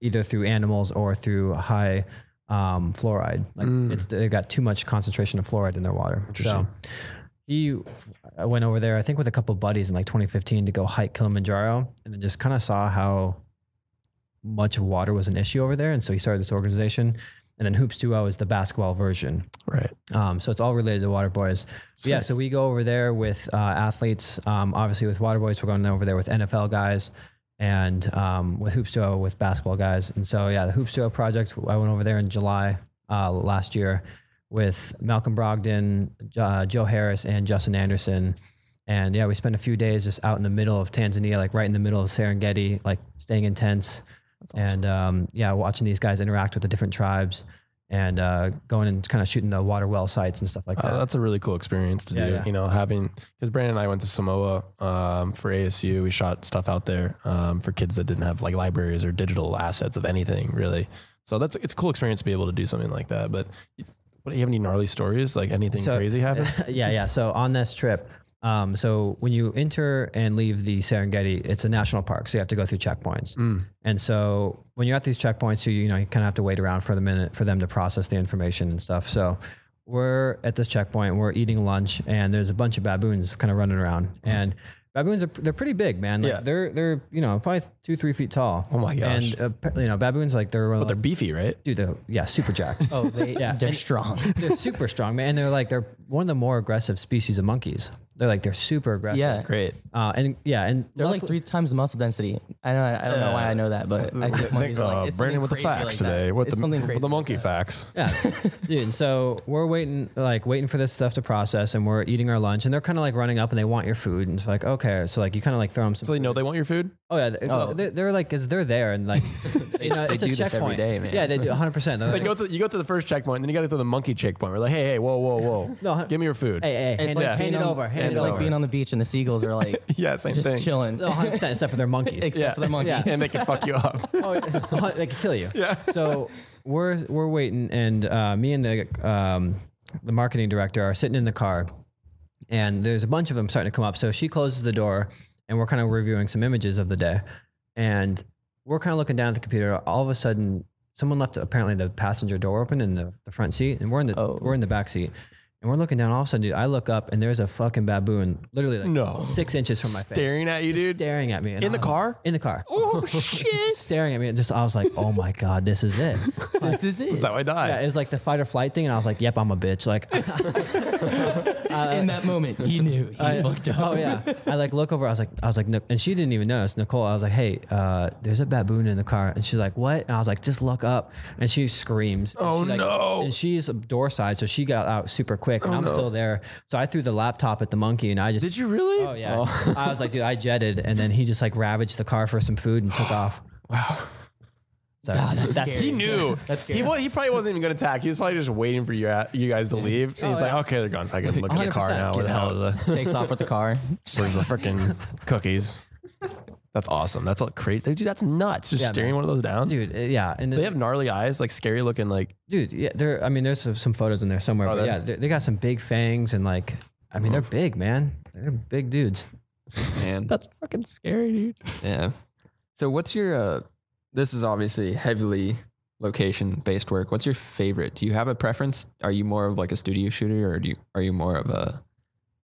Either through animals or through high fluoride. Like they've got too much concentration of fluoride in their water. Interesting. So I went over there, I think with a couple of buddies in like 2015 to go hike Kilimanjaro, and then just kind of saw how much water was an issue over there. And so he started this organization. And then Hoops 2.0 is the basketball version. Right. So it's all related to Water Boys. Yeah, so we go over there with athletes. Obviously with Water Boys, we're going over there with NFL guys, and with Hoops 2.0 with basketball guys. And so yeah, the Hoops 2.0 project, I went over there in July last year with Malcolm Brogdon, Joe Harris, and Justin Anderson. And yeah, we spent a few days just out in the middle of Tanzania, like right in the middle of Serengeti, like staying in tents. Awesome. And yeah, watching these guys interact with the different tribes and going and kind of shooting the water well sites and stuff like that. That's a really cool experience to do. You know, because Brandon and I went to Samoa for ASU. We shot stuff out there for kids that didn't have like libraries or digital assets of anything really. So it's a cool experience to be able to do something like that. But do you have any gnarly stories? Like anything crazy happen? Yeah. So on this trip, so when you enter and leave the Serengeti, it's a national park, so you have to go through checkpoints. And so when you're at these checkpoints, you kind of have to wait around for a minute for them to process the information and stuff. So we're at this checkpoint, we're eating lunch, and there's a bunch of baboons kind of running around. And baboons they're pretty big, man. Like they're probably 2-3 feet tall. Oh my gosh. And baboons they're beefy, right? Dude, they're super jacked. Oh, they're strong. They're super strong, man. And they're one of the more aggressive species of monkeys. They're super aggressive. Yeah, great. And they're like 3 times the muscle density. I don't know why I know that, but I think monkeys are like, it's Brandon with the facts like today. What it's something crazy with the monkey like facts? Yeah, dude. And so we're waiting for this stuff to process, and we're eating our lunch, and they're kind of like running up, and they want your food, and it's like okay, so like you kind of like throw them some. So they know they want your food. Oh yeah, they're like, cause they're there, and like it's do a this every checkpoint. day, man. Yeah, they do 100%. You go to the first checkpoint, and then you got to the monkey checkpoint. We're like, hey, whoa, No, give me your food. Hey, It's hand it over. It's like being on the beach and the seagulls are like Same just thing. chilling. No, 100%, except for their monkeys. Except for the monkeys. Yeah. And they can fuck you up. Oh, they can kill you. Yeah. So we're waiting, and me and the marketing director are sitting in the car, and there's a bunch of them starting to come up. So she closes the door, and we're kind of reviewing some images of the day, and we're kind of looking down at the computer. All of a sudden, someone left apparently the passenger door open in the front seat, and we're in the back seat. And we're looking down. All of a sudden, dude, I look up and there's a fucking baboon, literally like 6 inches from my face, staring at you, dude. Staring at me In the car. In the car. Oh shit! Staring at me, and I was like, oh my god, this is it. This is it. This is how I die. Yeah, it was like the fight or flight thing, and I was like, yep, I'm a bitch. Like, in that moment, he knew he fucked up. oh yeah. I like look over. I was like, and she didn't even notice. Nicole, I was like, hey, there's a baboon in the car, and she's like, what? And I was like, just look up, and she screams. Oh, and no. And she's door side, so she got out super quick, and I'm still there. So I threw the laptop at the monkey, and I just. Did you really? Oh yeah. I was like, dude, I jetted, and then he just like ravaged the car for some food and took off. Wow. So God, that's scary. He knew. That's scary. He probably wasn't even going to attack. He was probably just waiting for you guys to leave. And he's like, okay, they're gone. I can look at the car 100%. now. Where the hell is it? Takes off with the car. Where's the freaking cookies? That's awesome. That's all crazy. Dude, that's nuts. Just staring one of those down. Dude, yeah. And They have gnarly eyes, like scary looking, like. dude, yeah, there's some photos in there somewhere, but yeah, they got some big fangs and like, I mean, they're big, man. They're big dudes. Man, That's fucking scary, dude. yeah. So what's your? This is obviously heavily location-based work. What's your favorite? Do you have a preference? Are you more of like a studio shooter, or are you more of a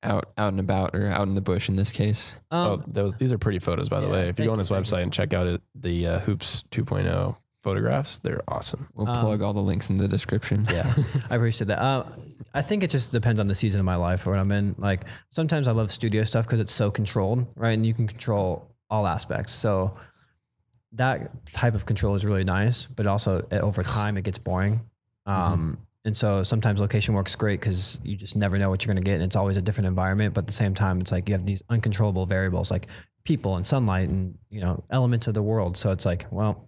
out and about, or out in the bush in this case? These are pretty photos, by the way. If you go on this thank website and check out the Hoops 2.0 photographs, they're awesome. We'll plug all the links in the description. Yeah, I appreciate that. I think it just depends on the season of my life or what I'm in. Like sometimes I love studio stuff because it's so controlled, right? And you can control all aspects. So that type of control is really nice, but also over time it gets boring. And so sometimes location work's great because you just never know what you're going to get, and it's always a different environment. But at the same time, it's like you have these uncontrollable variables like people and sunlight and elements of the world. So it's like, well,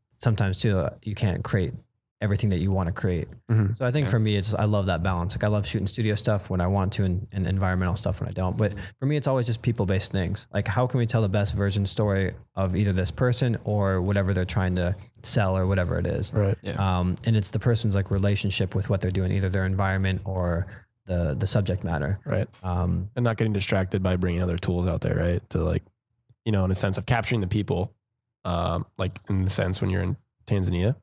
sometimes too you can't create everything that you want to create. So I think for me, it's just, I love that balance. Like I love shooting studio stuff when I want to and environmental stuff when I don't. But for me, it's always just people-based things. Like how can we tell the best version story of either this person or whatever they're trying to sell or whatever it is. Right. Yeah. And it's the person's like relationship with what they're doing, either their environment or the subject matter. Right. And not getting distracted by bringing other tools out there, right? To like, in a sense of capturing the people, like in the sense when you're in Tanzania,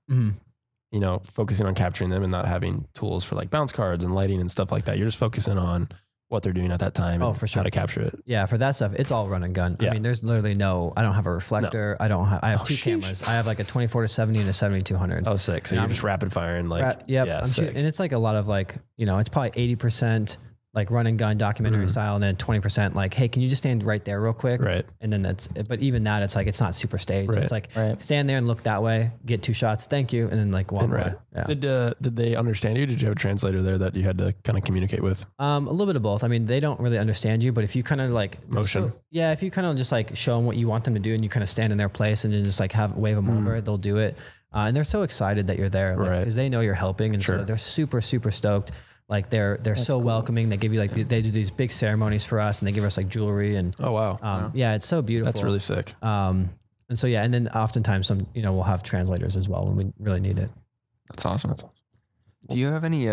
focusing on capturing them and not having tools for like bounce cards and lighting and stuff like that. You're just focusing on what they're doing at that time and for sure. how to capture it. Yeah, for that stuff, it's all run and gun. Yeah. I mean, there's literally I don't have a reflector. I have two cameras. I have like a 24-70 and a 7200. Oh, sick. So you're just rapid firing like, and it's like a lot of like, it's probably 80% like run and gun documentary style, and then 20% like, hey, can you just stand right there real quick? Right. And then but even that, it's like, it's not super staged. Right. It's like, stand there and look that way, get 2 shots, thank you, and then like walk away. Yeah. Did they understand you? Did you have a translator there that you had to kind of communicate with? A little bit of both. I mean, they don't really understand you, but if you kind of like motion. If you kind of just like show them what you want them to do and you kind of stand in their place and then just like wave them over, they'll do it. And they're so excited that you're there because they know you're helping. And so they're super, super stoked. Like they're so welcoming. They give you like, they do these big ceremonies for us and they give us like jewelry and oh, wow. Yeah, it's so beautiful. That's really sick. And so, and then oftentimes we'll have translators as well when we really need it. That's awesome. Do you have any,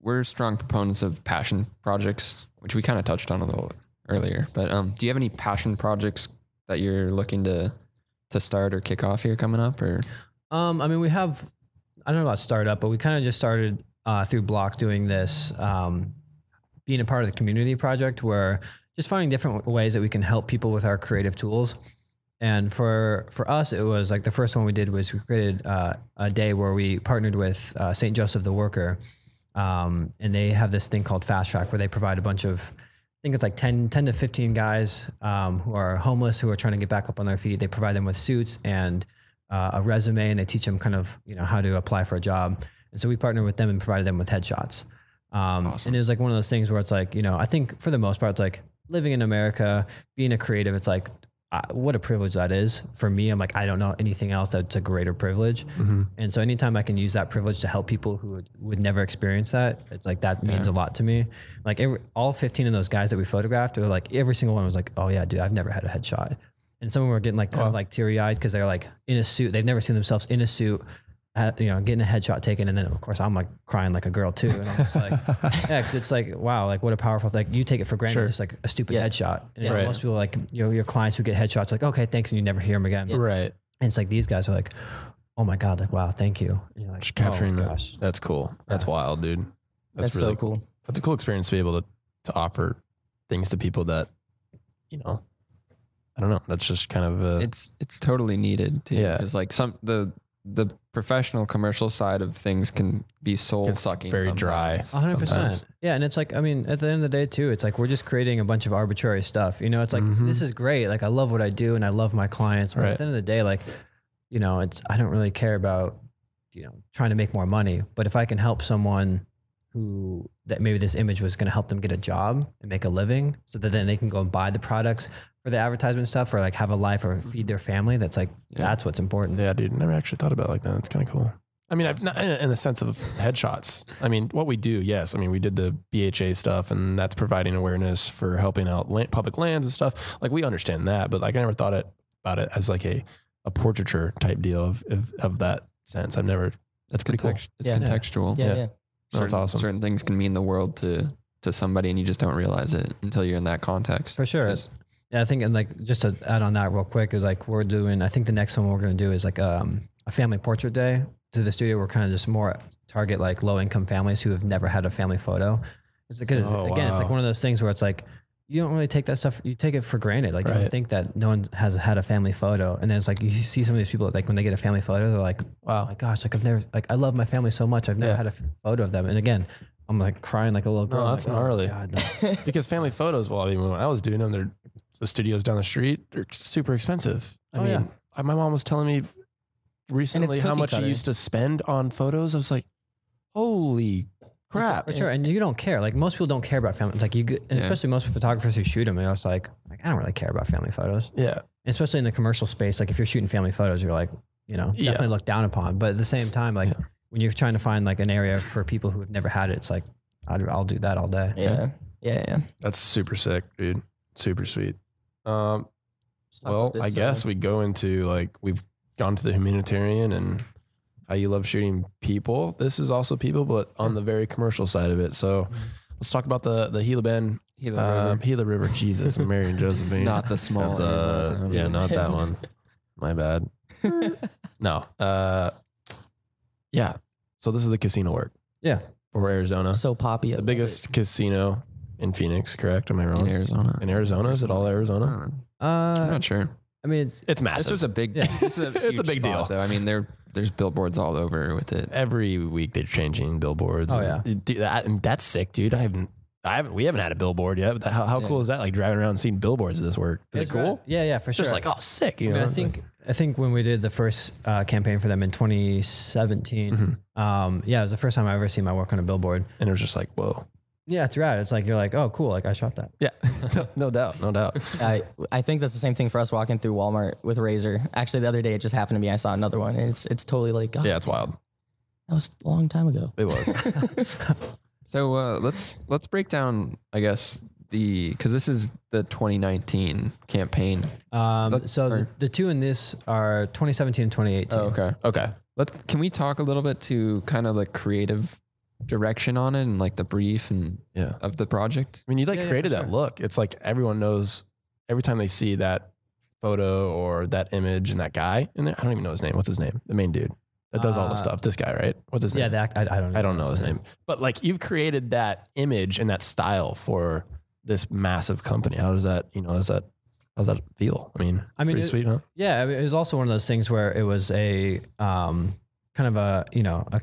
we're strong proponents of passion projects, which we kind of touched on a little earlier, but do you have any passion projects that you're looking to start or kick off here coming up or? I mean, we have, I don't know about startup, but we kind of just started through Block doing this, being a part of the community project where just finding different ways that we can help people with our creative tools. And for us, it was like the first one we did was we created a day where we partnered with St. Joseph the Worker. And they have this thing called Fast Track where they provide a bunch of, I think it's like 10 to 15 guys who are homeless, who are trying to get back up on their feet. They provide them with suits and a resume, and they teach them kind of, how to apply for a job. And so we partnered with them and provided them with headshots. Awesome. And it was like one of those things where it's like, I think for the most part, it's like living in America, being a creative, it's like, what a privilege that is for me. I'm like, I don't know anything else that's a greater privilege. And so anytime I can use that privilege to help people who would never experience that, it's like, that means a lot to me. Like all 15 of those guys that we photographed, were like, every single one was like, oh yeah, dude, I've never had a headshot. And some of them were getting like kind of like teary eyed because they're like in a suit. They've never seen themselves in a suit. Getting a headshot taken, and then of course I'm like crying like a girl too, and I'm just like, because it's like, wow, like what a powerful, like you take it for granted, just like a stupid headshot. And most people like your clients who get headshots like, okay, thanks, and you never hear them again. Right. And it's like these guys are like, oh my god, like wow, thank you. And you're like, just capturing that. That's cool. That's wild, dude. That's really so cool. That's a cool experience to be able to offer things to people that, I don't know. That's just kind of it's totally needed too. Yeah. Because like the professional commercial side of things can be soul sucking. Very dry. 100%. Yeah. And it's like, I mean, at the end of the day too, it's like, we're just creating a bunch of arbitrary stuff. It's like, this is great. Like I love what I do and I love my clients. But at the end of the day, like, I don't really care about, trying to make more money, but if I can help someone that maybe this image was going to help them get a job and make a living so that then they can go and buy the products for the advertisement stuff or like have a life or feed their family. That's like, that's what's important. Yeah, dude. Never actually thought about it like that. That's kind of cool. I mean, not in the sense of headshots. I mean, what we do, yes. I mean, we did the BHA stuff and that's providing awareness for helping out public lands and stuff. Like we understand that, but like I never thought about it as like a portraiture type deal of that sense. I've never, that's pretty cool. It's contextual. Yeah. That's awesome. Certain things can mean the world to somebody and you just don't realize it until you're in that context. For sure. Yeah, I think, and like just to add on that real quick, is like we're doing, I think the next one we're going to do is like a family portrait day. To the studio, we're kind of just more target like low income families who have never had a family photo. It's like, it's like one of those things where it's like, you don't really take that stuff, you take it for granted. Like you don't think that no one has had a family photo. And then it's like, you see some of these people like when they get a family photo, they're like, wow, my gosh, like I've never, like I love my family so much. I've never had a photo of them. And again, I'm like crying like a little girl. No, that's like, gnarly. Oh, God, no. Because family photos, well, I mean, when I was doing them, the studios down the street, they're super expensive. I mean, my mom was telling me recently how much she used to spend on photos. I was like, holy crap. For sure. And you don't care. Like most people don't care about family. It's like and especially most photographers who shoot them. And I was like, I don't really care about family photos. Yeah. And especially in the commercial space. Like if you're shooting family photos, you're like, definitely looked down upon. But at the same time, like when you're trying to find like an area for people who have never had it, it's like, I'll do that all day. Yeah. That's super sick, dude. Super sweet. Well, I guess we go into like, we've gone to the humanitarian and how you love shooting people. This is also people, but on the very commercial side of it. So let's talk about the Gila Bend. Gila River. Jesus, Mary and Josephine. Not the small. Yeah, not that one. My bad. No. Yeah. So this is the casino work Yeah. for Arizona. So poppy. The biggest casino in Phoenix, correct? Am I wrong? In Arizona. In Arizona? Is it all Arizona? I'm not sure. I mean, It's massive. This was a big. Yeah. This is a It's a huge big spot, deal. though. I mean, there's billboards all over with it. Every week they're changing billboards. Oh, and that's sick, dude. We haven't had a billboard yet. But how cool is that? Like driving around and seeing billboards of this work. Is it cool? Yeah, for sure. Just like, oh, sick. You I mean, know, I think when we did the first campaign for them in 2017, it was the first time I ever seen my work on a billboard. and it was just like, whoa. Yeah, it's rad. It's like you're like, oh, cool. Like I shot that. Yeah, no doubt. I think that's the same thing for us walking through Walmart with Razor. Actually, the other day it just happened to me. I saw another one, and it's totally like, oh, Yeah, it's wild. that was a long time ago. It was. So let's break down, I guess, because this is the 2019 campaign. So the two in this are 2017 and 2018. Oh, okay. Okay. Can we talk a little bit to kind of like creative direction on it and like the brief and Yeah. of the project? I mean, you Yeah, created for that sure. look. It's like everyone knows every time they see that photo or that image and that guy in there. I don't even know his name. What's his name? The main dude that does all the stuff. This guy, right? What's his name? Yeah, I don't know his name. But like you've created that image and that style for this massive company. How does that, how's that feel? I mean, pretty sweet, huh? Yeah, I mean, it was also one of those things where it was a kind of a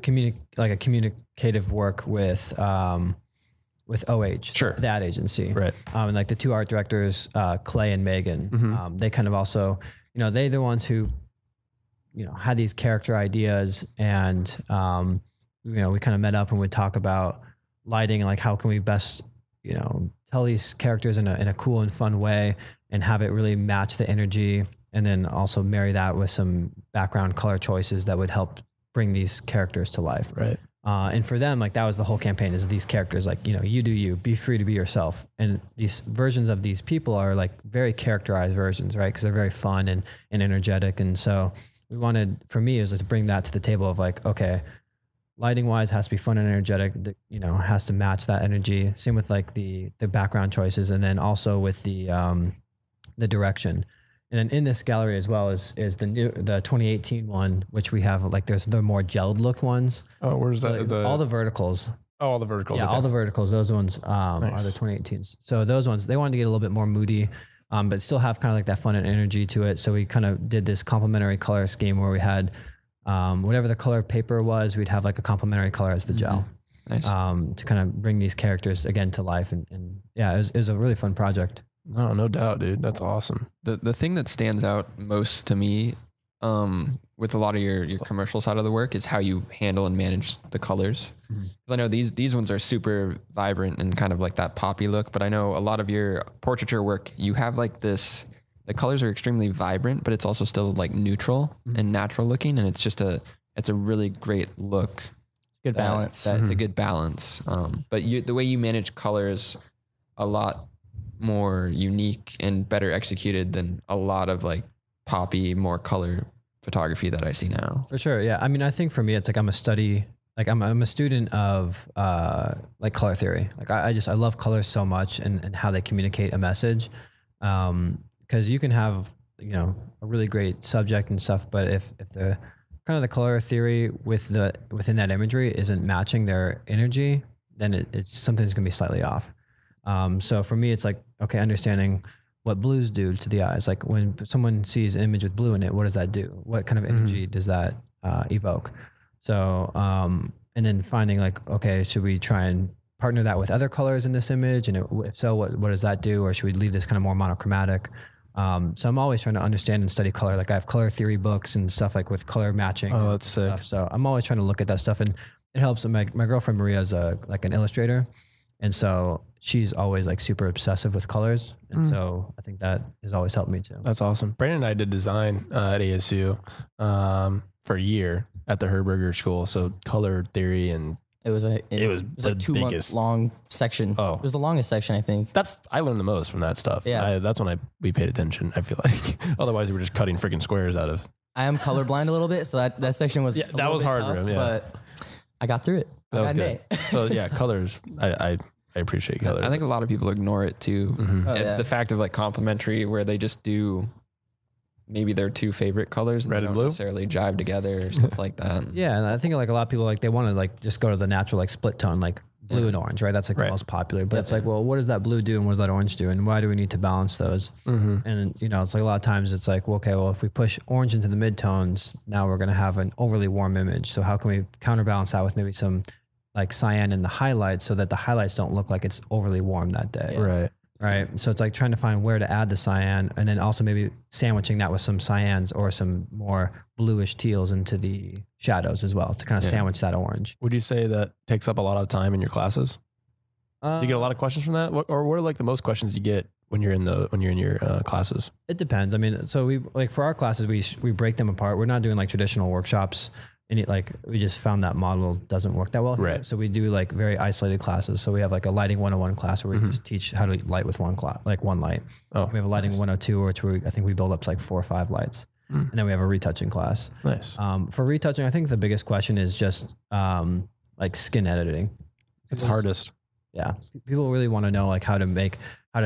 communicative work with OH, Sure. the ad agency, Right. and like the two art directors, Clay and Megan, Mm-hmm. they kind of also, they're the ones who, had these character ideas, and we kind of met up and would talk about lighting and like how can we best, tell these characters in a cool and fun way and have it really match the energy, and then also marry that with some background color choices that would help bring these characters to life. Right. And for them, like that was the whole campaign, is these characters, like, you do you, be free to be yourself. And these versions of these people are like very characterized versions, right? Because they're very fun and energetic. And so we wanted, for me, is to bring that to the table of like, okay, lighting wise has to be fun and energetic, has to match that energy. Same with like the background choices. And then also with the direction. And then in this gallery as well is the 2018 one, which we have like there's the more gelled look ones. Oh, where's So, that? like, all the verticals. all the verticals. Yeah, okay. all the verticals. Those ones are the 2018s. So those ones, they wanted to get a little bit more moody, but still have kind of like that fun and energy to it. So we kind of did this complementary color scheme where we had whatever the color paper was, we'd have like a complementary color as the gel. Nice. To kind of bring these characters again to life. And yeah, it was a really fun project. No doubt, dude. That's awesome. The thing that stands out most to me with a lot of your commercial side of the work is how you handle and manage the colors. 'Cause I know these ones are super vibrant and kind of like that poppy look, but I know a lot of your portraiture work, you have like this, the colors are extremely vibrant, but it's also still like neutral and natural looking. And it's a really great look. Good balance. It's a good balance. But the way you manage colors, a lot more unique and better executed than a lot of like poppy, more color photography that I see now. For sure. Yeah. I mean, I think for me, it's like I'm a student of like color theory. Like I love colors so much and how they communicate a message. Cause you can have, a really great subject and stuff, but if the kind of the color theory within that imagery isn't matching their energy, then it's something's gonna be slightly off. So for me, it's like, okay, understanding what blues do to the eyes. Like when someone sees an image with blue in it, what does that do? What kind of energy does that evoke? So, and then finding like, okay, should we try and partner that with other colors in this image? And if so, what does that do? Or should we leave this kind of more monochromatic? So I'm always trying to understand and study color. Like I have color theory books and stuff like with color matching. Oh, that's sick. Stuff. So I'm always trying to look at that stuff, and it helps. My girlfriend Maria is like an illustrator. And so she's always like super obsessive with colors. And so I think that has always helped me too. That's awesome. Brandon and I did design at ASU for a year at the Herberger School. So color theory and It was the like 2 month biggest- long section. Oh. It was the longest section, I think. I learned the most from that stuff. Yeah. That's when we paid attention. I feel like otherwise we were just cutting freaking squares out of. I am colorblind a little bit, so that section was that was hard for him, yeah. but I got through it. That was I got an good. So yeah, colors. I appreciate color. I think a lot of people ignore it too. Oh, yeah. The fact of like complementary, where they just do maybe their two favorite colors and Red they and don't blue? necessarily jive together or stuff like that. Yeah, and I think like a lot of people like they want to like just go to the natural like split tone, like blue and orange, right? That's like the most popular. But it's like, well, what does that blue do and what does that orange do, and why do we need to balance those? And you know, it's like a lot of times it's like, well, okay, well, if we push orange into the midtones, now we're going to have an overly warm image. So how can we counterbalance that with maybe some like cyan in the highlights so that the highlights don't look like it's overly warm that day? Right. Right. So it's like trying to find where to add the cyan and then also maybe sandwiching that with some cyans or some more bluish teals into the shadows as well to kind of sandwich that orange. Would you say that takes up a lot of time in your classes? Do you get a lot of questions from that? Or what are like the most questions you get when you're in your classes? It depends. I mean, so we like for our classes, we break them apart. We're not doing like traditional workshops. And like we just found that model doesn't work that well here. Right. So we do like very isolated classes. So we have like a lighting 101 class where we just teach how to light with one light. Oh, we have a lighting 102, which I think we build up to like 4 or 5 lights. And then we have a retouching class. Nice. For retouching, I think the biggest question is just like skin editing. It's hardest. Yeah. People really want to know like how to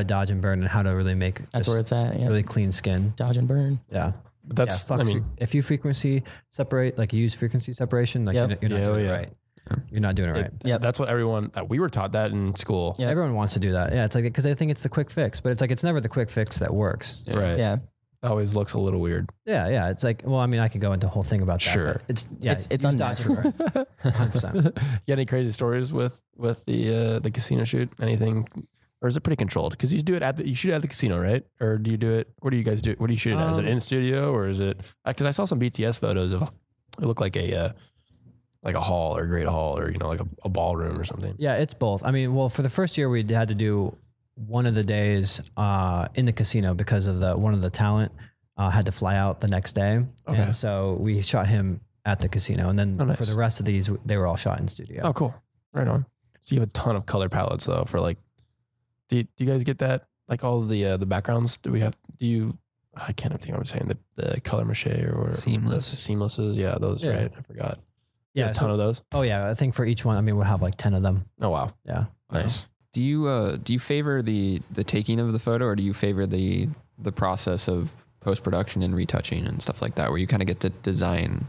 dodge and burn and how to really make That's where it's at. Yeah. really clean skin. Dodge and burn. Yeah. But that's, Yeah, I mean, if you frequency separate, like you use frequency separation, like you're not doing it right. You're not doing it right. Yeah. that's what we were taught that in school. Yeah. Everyone wants to do that. Yeah. It's like, cause I think it's the quick fix, but it's like, it's never the quick fix that works. Right. Yeah. It always looks a little weird. Yeah. Yeah. It's like, well, I mean, I could go into a whole thing about that. Sure. But it's It's unnatural. 100%. You got any crazy stories with the casino shoot? Anything? Or is it pretty controlled? Because you do it you shoot it at the casino, right? Or do you do it? Where do you guys do? What do you shoot it at? Is it in studio or is it? Because I saw some BTS photos of it looked like a hall or a great hall or like a ballroom or something. Yeah, it's both. I mean, well, for the first year we had to do one of the days in the casino because of one of the talent had to fly out the next day. Okay. And so we shot him at the casino, and then nice. for the rest of these, they were all shot in studio. Oh, cool. Right on. So you have a ton of color palettes though for like. Do you guys get that? Like all of the backgrounds? I can't think what I'm saying. The color mache or Seamless. the seamlesses. Yeah, those. Yeah. Right. I forgot. Yeah, A ton of those. Oh yeah, I think for each one, I mean, we'll have like 10 of them. Oh wow. Yeah. Nice. Do you favor the taking of the photo, or do you favor the process of post production and retouching and stuff like that, where you kind of get to design?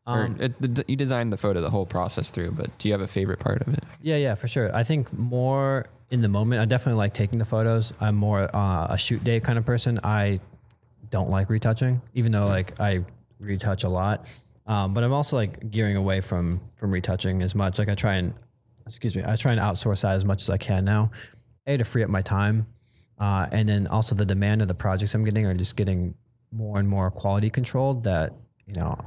You design the photo the whole process through, but do you have a favorite part of it? Yeah, for sure. I think more in the moment. I definitely like taking the photos. I'm more a shoot day kind of person. I don't like retouching, even though like I retouch a lot. But I'm also like gearing away from retouching as much. Like I try and outsource that as much as I can now, to free up my time. And then also the demand of the projects I'm getting are just getting more and more quality controlled that,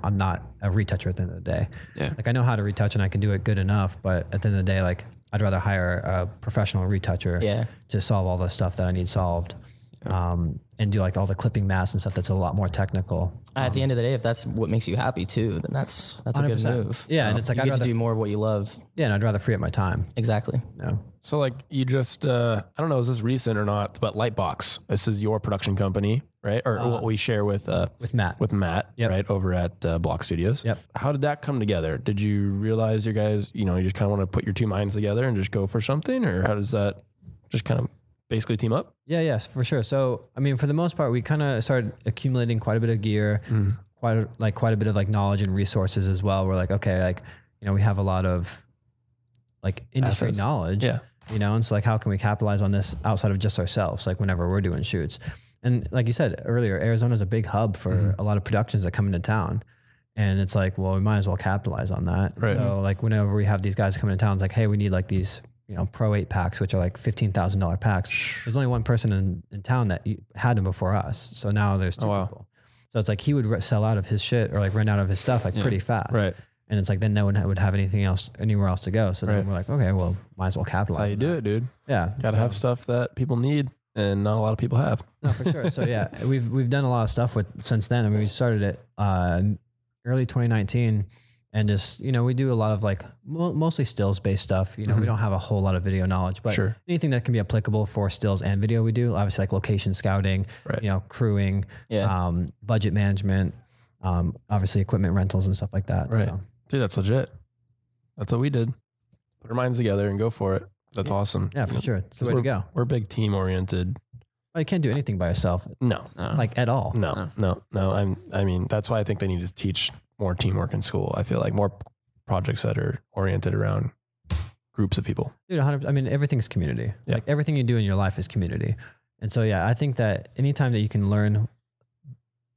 I'm not a retoucher at the end of the day. Yeah. Like I know how to retouch and I can do it good enough, but at the end of the day, like I'd rather hire a professional retoucher to solve all the stuff that I need solved. And do like all the clipping masks and stuff that's a lot more technical. At the end of the day, if that's what makes you happy too, then that's a good 100%. move. Yeah, So and it's like you I'd get to rather- do more of what you love. Yeah, and I'd rather free up my time. Exactly. Yeah. So like you just, I don't know, is this recent or not, but Lightbox, this is your production company, right? Or what we share with Matt. Yep. right? Over at Block Studios. Yep. How did that come together? Did you realize you guys, you just kind of want to put your two minds together and just go for something? Or how does that just kind of basically team up? Yeah, yes, for sure. So, I mean, for the most part, we kind of started accumulating quite a bit of gear, quite a bit of like knowledge and resources as well. We're like, okay, like, we have a lot of like industry Assets. knowledge, Yeah. and so like, how can we capitalize on this outside of just ourselves? Like whenever we're doing shoots. And like you said earlier, Arizona is a big hub for a lot of productions that come into town. And it's like, well, we might as well capitalize on that. Right. So like whenever we have these guys coming to town, it's like, hey, we need like these, Pro 8 packs, which are like $15,000 packs. There's only one person in town that had them before us. So now there's two people. So it's like he would sell out of his shit or like run out of his stuff like pretty fast. Right. And it's like then no one would have anywhere else to go. So then we're like, okay, well, might as well capitalize. That's how you do it, dude. Yeah. Got to have stuff that people need and not a lot of people have. No, for sure. So yeah, we've done a lot of stuff since then. I mean, we started it early 2019. And just, we do a lot of like mostly stills based stuff. We don't have a whole lot of video knowledge, but anything that can be applicable for stills and video we do. Obviously like location scouting, crewing, budget management, obviously equipment rentals and stuff like that. Right. So. Dude, that's legit. That's what we did. Put our minds together and go for it. That's awesome. Yeah, for sure. It's the way we're, to go. We're big team oriented. Well, you can't do anything by yourself, No, like at all. no. I mean, that's why I think they need to teach more teamwork in school. I feel like more projects that are oriented around groups of people. Dude, 100%. I mean, everything's community. Yeah. Like everything you do in your life is community. And so, yeah, I think that anytime that you can learn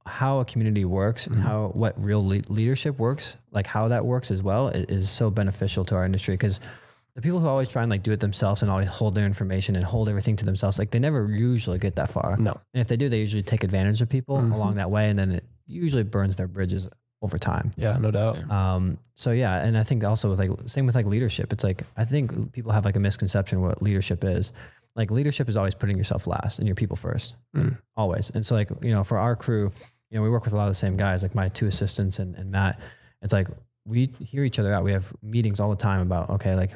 how a community works and what real leadership works, like how that works as well, is so beneficial to our industry. Because the people who always try and like do it themselves and always hold their information and hold everything to themselves, like they never usually get that far. No. And if they do, they usually take advantage of people along that way. And then it usually burns their bridges over time. Yeah, no doubt. So yeah. And I think also with like, same with like leadership, it's like, I think people have like a misconception of what leadership is. Like leadership is always putting yourself last and your people first, always. And so like, you know, for our crew, you know, we work with a lot of the same guys, like my 2 assistants and Matt. It's like, we hear each other out. We have meetings all the time about, okay, like,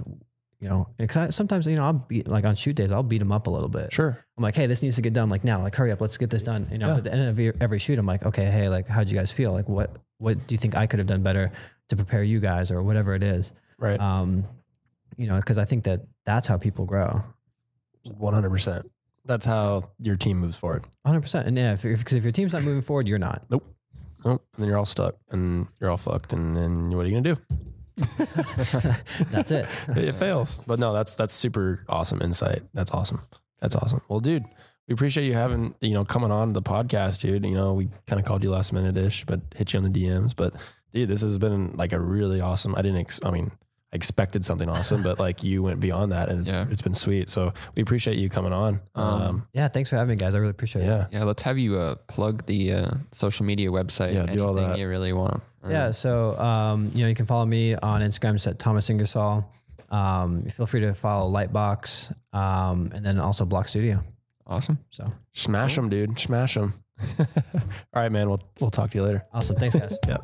you know, sometimes, you know, I'll beat, like on shoot days, I'll beat them up a little bit. Sure. I'm like, hey, this needs to get done. Like now, like hurry up, let's get this done. You know, at the end of every shoot, I'm like, okay, hey, like, how'd you guys feel? Like, what do you think I could have done better to prepare you guys or whatever it is? Right. You know, cause I think that that's how people grow. 100%. That's how your team moves forward. 100%. And yeah, because if your team's not moving forward, you're not. Nope. And then you're all stuck and you're all fucked. And then what are you going to do? That's it. It fails. But no, that's super awesome insight. That's awesome. That's awesome. Well, dude, we appreciate you having, you know, coming on the podcast, dude. You know, we kind of called you last minute-ish, but hit you on the DMs. But dude, this has been like a really awesome, I expected something awesome, but like you went beyond that and it's been sweet. So we appreciate you coming on. Yeah. Thanks for having me, guys. I really appreciate it. Yeah. Let's have you plug the social media website. Yeah, do all that. You really want. Yeah. So, you know, you can follow me on Instagram. It's at Thomas Ingersoll. Feel free to follow Lightbox, and then also Block Studio. Awesome. So smash them, dude. Smash them. All right, man. We'll talk to you later. Awesome. Thanks, guys. Yeah.